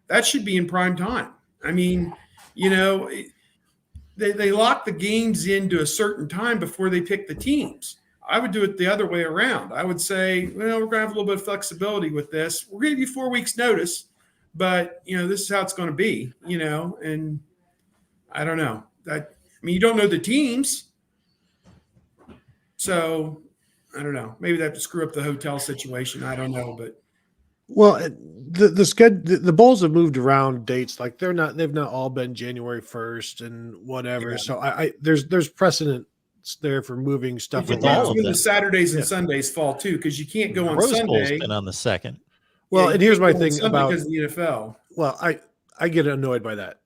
That should be in prime time. I mean, they lock the games into a certain time before they pick the teams. I would do it the other way around. I would say, well, we're going to have a little bit of flexibility with this. We're going to give you 4 weeks notice, but this is how it's going to be, and I don't know. You don't know the teams. So I don't know. Maybe they have to screw up the hotel situation. I don't know, but Well, the schedule, the bowls have moved around dates. Like they've not all been January 1st and whatever. Yeah. So there's precedent there for moving stuff With around. all of when them. the Saturdays and Yeah. Sundays fall too, because you can't go on Rose Bowl's Sunday. been on the 2nd. Well, Yeah, and you here's can't my go on thing Sunday about, because of the NFL. well, I get annoyed by that.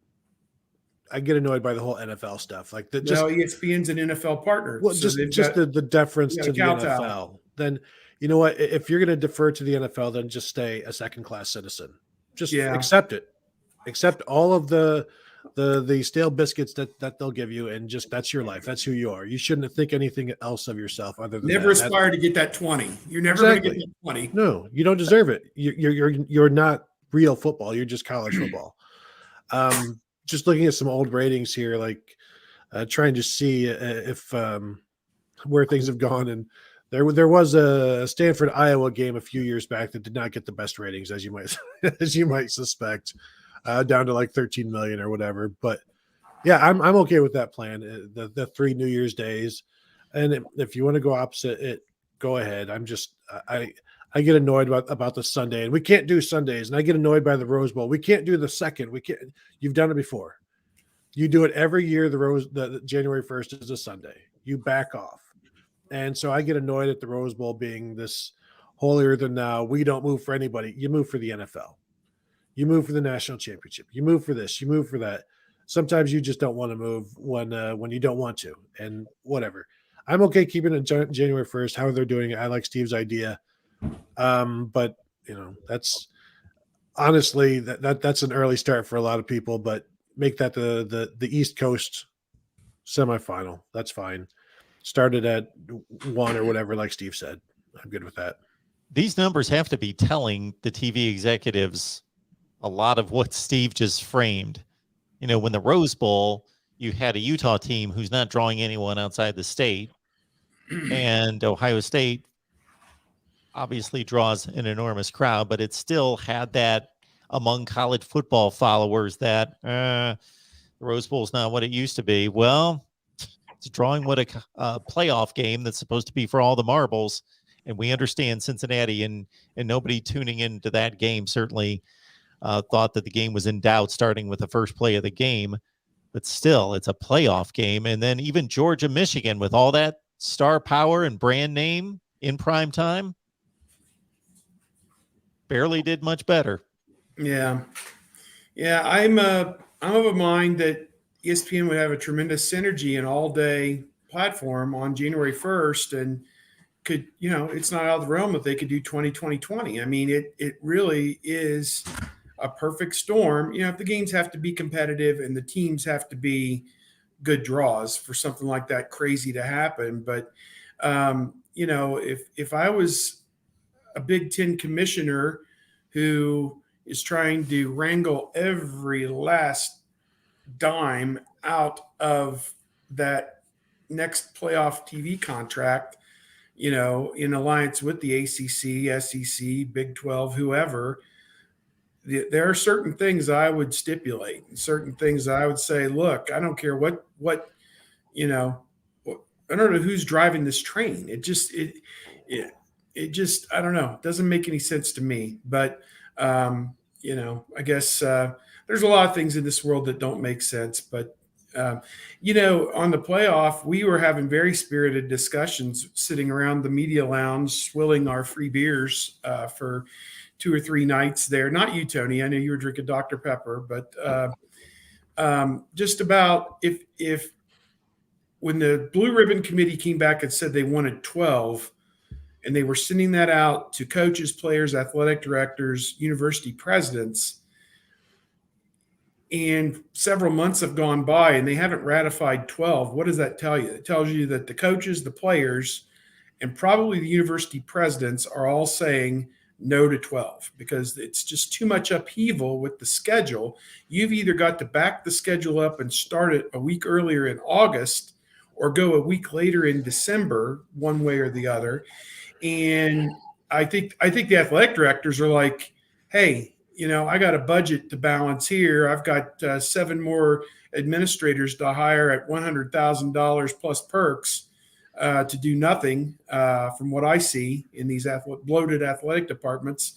I get annoyed by the whole NFL stuff. Like the just No, ESPN's an NFL partner. well, so just the deference you got to a the kowtow. NFL. Then you know what? If you're going to defer to the NFL, then just stay a second-class citizen. Just accept it. Accept all of the stale biscuits that they'll give you, and just that's your life. That's who you are. You shouldn't think anything else of yourself other than Never aspire to get that 20. You're never going to get that 20. No, you don't deserve it. You're not real football. You're just college football. Just looking at some old ratings here, like trying to see if where things have gone. And there was a Stanford Iowa game a few years back that did not get the best ratings, as you might suspect, down to like 13 million or whatever. But yeah, I'm okay with that plan. The 3 New Year's days, and if you want to go opposite it, go ahead. I get annoyed about the Sunday, and we can't do Sundays, and I get annoyed by the Rose Bowl. We can't do the 2nd. We can't. You've done it before. You do it every year. The January 1st is a Sunday. You back off, and so I get annoyed at the Rose Bowl being this holier than thou. We don't move for anybody. You move for the NFL. You move for the national championship. You move for this. You move for that. Sometimes you just don't want to move when you don't want to, and whatever. I'm okay keeping it January 1st. How they're doing it, I like Steve's idea. But that's honestly that's an early start for a lot of people, but make that the East Coast semifinal. That's fine. Started at 1 or whatever, like Steve said. I'm good with that. These numbers have to be telling the TV executives a lot of what Steve just framed. When the Rose Bowl, you had a Utah team who's not drawing anyone outside the state, and Ohio State obviously draws an enormous crowd, but it still had that among college football followers that the Rose Bowl is not what it used to be. Well, it's drawing what a playoff game that's supposed to be for all the marbles, and we understand Cincinnati, and nobody tuning into that game certainly thought that the game was in doubt starting with the first play of the game, but still, it's a playoff game. And then even Georgia, Michigan, with all that star power and brand name in prime time, barely did much better. Yeah. I'm of a mind that ESPN would have a tremendous synergy and all day platform on January 1st, and could, it's not out of the realm that they could do 2020. I mean, it really is a perfect storm. If the games have to be competitive and the teams have to be good draws for something like that crazy to happen. But, if I was a Big Ten commissioner who is trying to wrangle every last dime out of that next playoff TV contract, in alliance with the ACC, SEC, Big 12, whoever, there are certain things I would stipulate and certain things I would say, look, I don't care what, I don't know who's driving this train. It just, I don't know. It doesn't make any sense to me, but, I guess there's a lot of things in this world that don't make sense, but, on the playoff, we were having very spirited discussions sitting around the media lounge, swilling our free beers for 2 or 3 nights there. Not you, Tony. I know you were drinking Dr. Pepper, but just about if when the Blue Ribbon Committee came back and said they wanted 12, and they were sending that out to coaches, players, athletic directors, university presidents. And several months have gone by and they haven't ratified 12. What does that tell you? It tells you that the coaches, the players, and probably the university presidents are all saying no to 12 because it's just too much upheaval with the schedule. You've either got to back the schedule up and start it a week earlier in August or go a week later in December, one way or the other. And I think the athletic directors are like, hey, I got a budget to balance here. I've got 7 more administrators to hire at $100,000 plus perks to do nothing from what I see in these bloated athletic departments.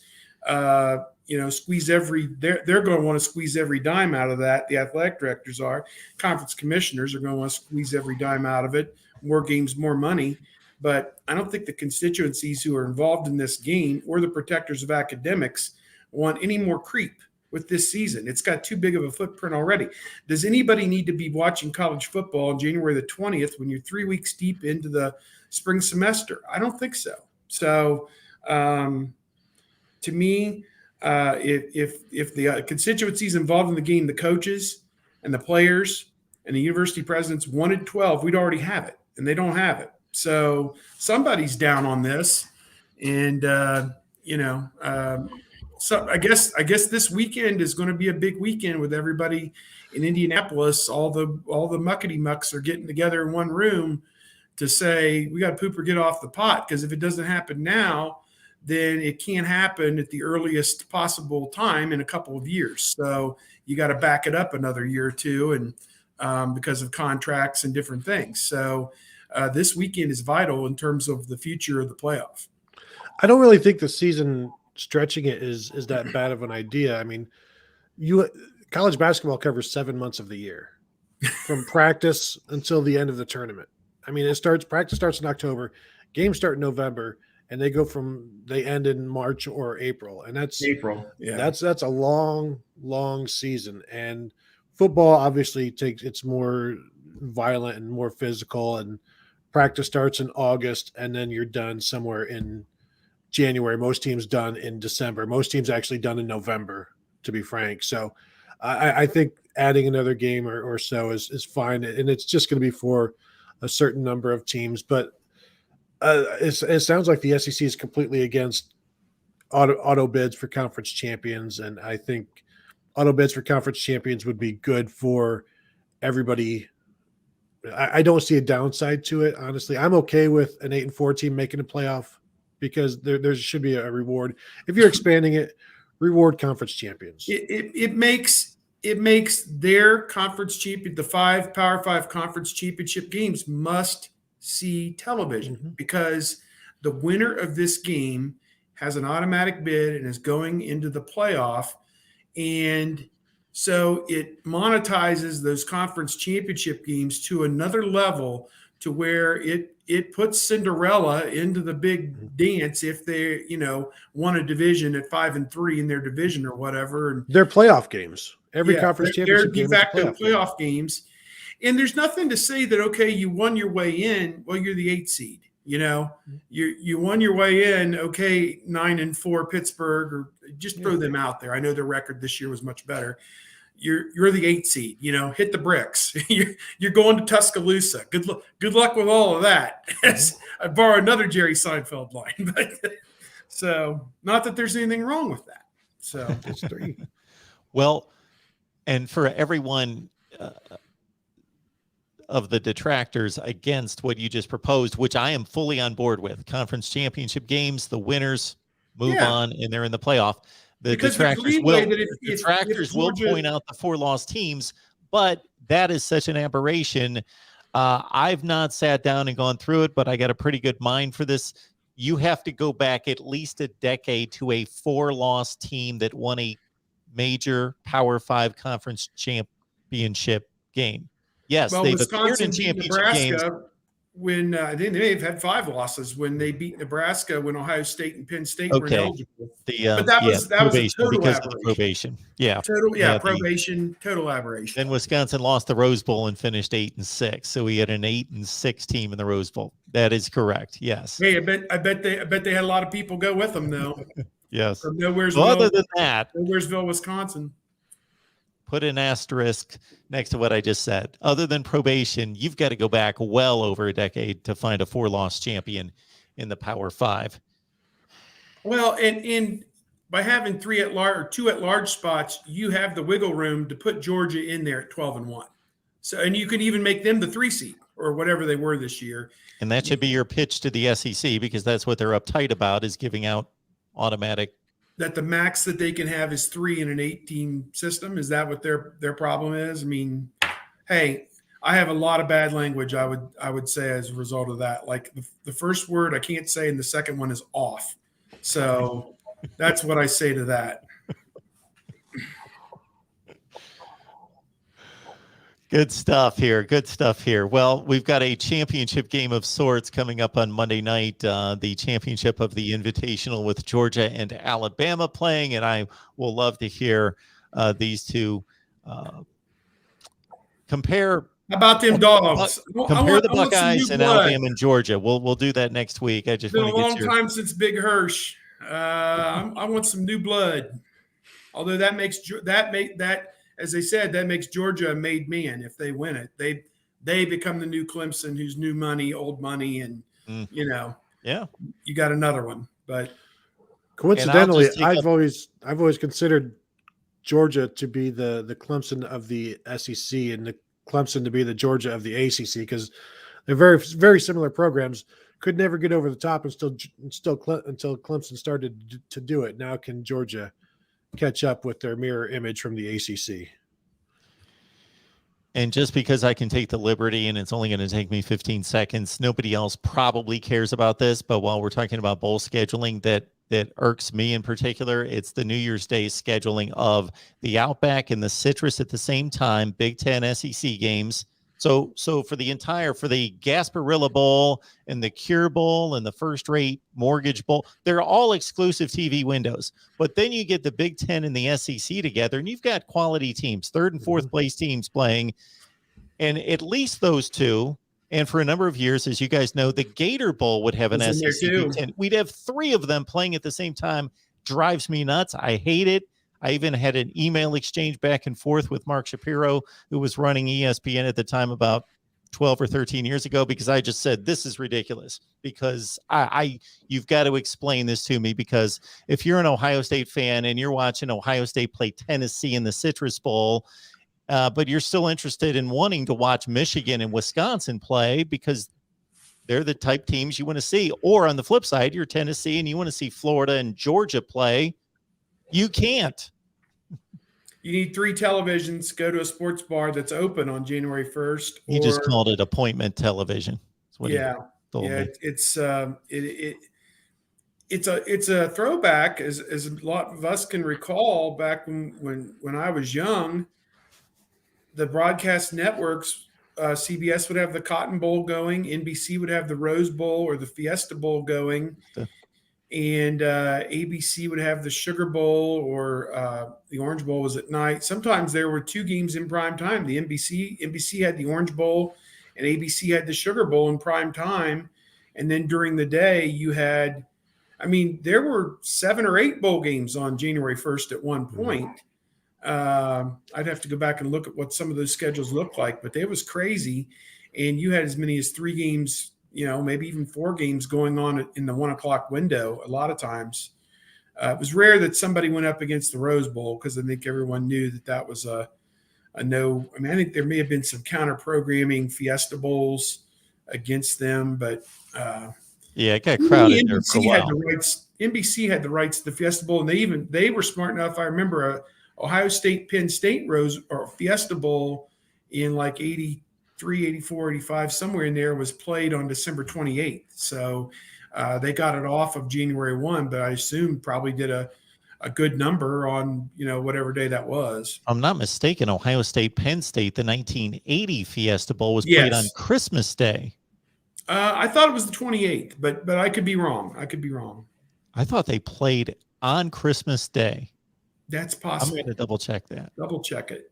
Squeeze they're going to want to squeeze every dime out of that. The athletic directors are. Conference commissioners are going to want to squeeze every dime out of it. More games, more money. But I don't think the constituencies who are involved in this game or the protectors of academics want any more creep with this season. It's got too big of a footprint already. Does anybody need to be watching college football on January the 20th when you're 3 weeks deep into the spring semester? I don't think so. So to me, if the constituencies involved in the game, the coaches and the players and the university presidents wanted 12, we'd already have it, and they don't have it. So somebody's down on this, and so I guess this weekend is going to be a big weekend with everybody in Indianapolis. All the muckety mucks are getting together in one room to say we got to poop or get off the pot, because if it doesn't happen now, then it can't happen at the earliest possible time in a couple of years. So you got to back it up another year or two, and because of contracts and different things. So this weekend is vital in terms of the future of the playoff. I don't really think the season stretching it is that bad of an idea. I mean, college basketball covers 7 months of the year, from practice until the end of the tournament. I mean, practice starts in October, games start in November, and they end in March or April. And that's April. Yeah. That's a long, long season. And football obviously it's more violent and more physical, and practice starts in August, and then you're done somewhere in January. Most teams done in December. Most teams actually done in November, to be frank. So I think adding another game or so is fine. And it's just going to be for a certain number of teams. But it sounds like the SEC is completely against auto bids for conference champions. And I think auto bids for conference champions would be good for everybody. I don't see a downside to it, honestly. I'm okay with an 8-4 team making a playoff, because there should be a reward. If you're expanding it, reward conference champions. It makes their conference champion, the Power 5 conference championship games, must see television, because the winner of this game has an automatic bid and is going into the playoff. And so it monetizes those conference championship games to another level, to where it puts Cinderella into the big dance if they, won a division at 5-3 in their division or whatever. And they're playoff games. Every conference championship game is a playoff games. And there's nothing to say that, okay, you won your way in. Well, you're the 8th seed. You won your way in. Okay, 9-4 Pittsburgh, or just throw them out there. I know their record this year was much better. You're the 8th seed. Hit the bricks. You're going to Tuscaloosa. Good luck with all of that. I borrow another Jerry Seinfeld line, but so not that there's anything wrong with that. So it's 3. Well, and for everyone of the detractors against what you just proposed, which I am fully on board with, conference championship games, the winners move on and they're in the playoff. The detractors will point out the 4 loss teams, but that is such an aberration. I've not sat down and gone through it, but I got a pretty good mind for this. You have to go back at least a decade to a 4-loss team that won a major Power 5 conference championship game. Yes, well, they've Wisconsin appeared in championship games. when they may have had 5 losses when they beat Nebraska when Ohio State and Penn State were Okay. ineligible. The But that was a probation, total because of the aberration. probation. Yeah. Probation, total aberration. Then Wisconsin lost the Rose Bowl and finished 8-6. So we had an 8-6 team in the Rose Bowl. That is correct. Yes. Hey, I bet they had a lot of people go with them though. Yes. From Nowheresville, Well, other than that, Nowheresville, Wisconsin. put an asterisk next to what I just said. Other than probation, you've got to go back well over a decade to find a 4-loss champion in the Power 5. Well, and by having 2 at-large spots, you have the wiggle room to put Georgia in there at 12-1. So, and you could even make them the 3 seed or whatever they were this year. And that should be your pitch to the SEC, because that's what they're uptight about, is giving out automatic. That the max that they can have is 3 in an 8-team system. Is that what their problem is? I mean, hey, I have a lot of bad language. I would say as a result of that. Like the first word I can't say, and the second one is off. So that's what I say to that. Good stuff here. Good stuff here. Well, we've got a championship game of sorts coming up on Monday night, the championship of the Invitational with Georgia and Alabama playing, and I will love to hear these two compare. How about them dogs? Compare the Buckeyes and Alabama and Georgia. We'll do that next week. I just been want a to long get your time since Big Hirsch. I want some new blood. Although that makes as they said, that makes Georgia a made man. If they win it, they become the new Clemson, who's new money, old money, and yeah, you got another one. But coincidentally, I've always considered Georgia to be the Clemson of the SEC and the Clemson to be the Georgia of the ACC, because they're very, very similar programs. Could never get over the top until Clemson started to do it. Now can Georgia catch up with their mirror image from the ACC? And just because I can take the liberty, and it's only going to take me 15 seconds, nobody else probably cares about this, but while we're talking about bowl scheduling, that irks me in particular, it's the New Year's Day scheduling of the Outback and the Citrus at the same time, Big Ten SEC games. So for the Gasparilla Bowl and the Cure Bowl and the First Rate Mortgage Bowl, they're all exclusive TV windows. But then you get the Big Ten and the SEC together, and you've got quality teams, 3rd and 4th place teams playing. And at least those two, and for a number of years, as you guys know, the Gator Bowl would have an SEC Big Ten. We'd have 3 of them playing at the same time. Drives me nuts. I hate it. I even had an email exchange back and forth with Mark Shapiro, who was running ESPN at the time about 12 or 13 years ago, because I just said, this is ridiculous, because you've got to explain this to me, because if you're an Ohio State fan and you're watching Ohio State play Tennessee in the Citrus Bowl, but you're still interested in wanting to watch Michigan and Wisconsin play because they're the type teams you want to see, or on the flip side, you're Tennessee and you want to see Florida and Georgia play, you can't. You need 3 televisions. Go to a sports bar that's open on January 1st. He just called it appointment television. It's a throwback, as a lot of us can recall back when I was young. The broadcast networks, CBS would have the Cotton Bowl going, NBC would have the Rose Bowl or the Fiesta Bowl going. And ABC would have the Sugar Bowl, or the Orange Bowl was at night. Sometimes there were 2 games in prime time. The NBC had the Orange Bowl, and ABC had the Sugar Bowl in prime time. And then during the day, you had, there were 7 or 8 bowl games on January 1st at one point. I'd have to go back and look at what some of those schedules looked like, but it was crazy. And you had as many as 3 games, maybe even 4 games going on in the 1 o'clock window. A lot of times, it was rare that somebody went up against the Rose Bowl, because I think everyone knew that was a no. I think there may have been some counter programming Fiesta Bowls against them, but it got crowded there for a while. NBC had the rights to the Fiesta Bowl, and they were smart enough. I remember Ohio State Penn State Rose or Fiesta Bowl in like 83, 84, 85, somewhere in there, was played on December 28th. So they got it off of January 1, but I assume probably did a good number on, whatever day that was. I'm not mistaken, Ohio State Penn State, the 1980 Fiesta Bowl was played on Christmas Day. I thought it was the 28th, but I could be wrong. I thought they played on Christmas Day. That's I'm possible. going to double check that. Double check it.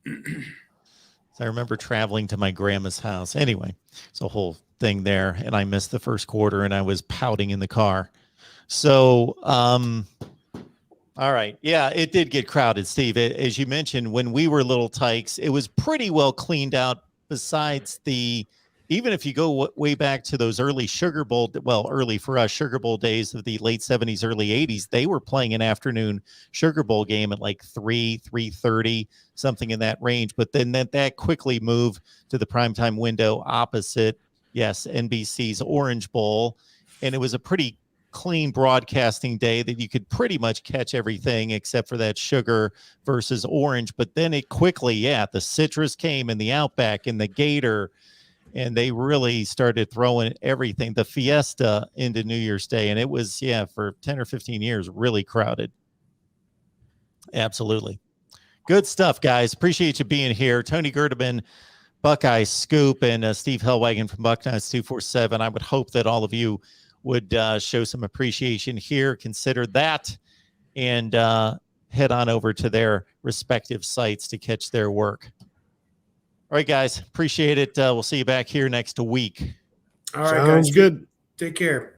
So I remember traveling to my grandma's house. Anyway, it's a whole thing there, and I missed the first quarter, and I was pouting in the car. So, all right. Yeah, it did get crowded, Steve. As you mentioned, when we were little tykes, it was pretty well cleaned out besides even if you go way back to those early Sugar Bowl, well, early for us, Sugar Bowl days of the late 70s, early 80s, they were playing an afternoon Sugar Bowl game at like 3:30, something in that range. But then that quickly moved to the primetime window opposite, yes, NBC's Orange Bowl. And it was a pretty clean broadcasting day that you could pretty much catch everything except for that sugar versus orange. But then it quickly, the citrus came and the Outback and the Gator, and they really started throwing everything, the Fiesta, into New Year's Day. And it was, for 10 or 15 years, really crowded. Absolutely. Good stuff, guys. Appreciate you being here. Tony Gerdeman, Buckeye Scoop, and Steve Hellwagon from Buckeyes 247. I would hope that all of you would show some appreciation here. Consider that, and head on over to their respective sites to catch their work. All right, guys. Appreciate it. We'll see you back here next week. All right, Sounds guys. good. Take care.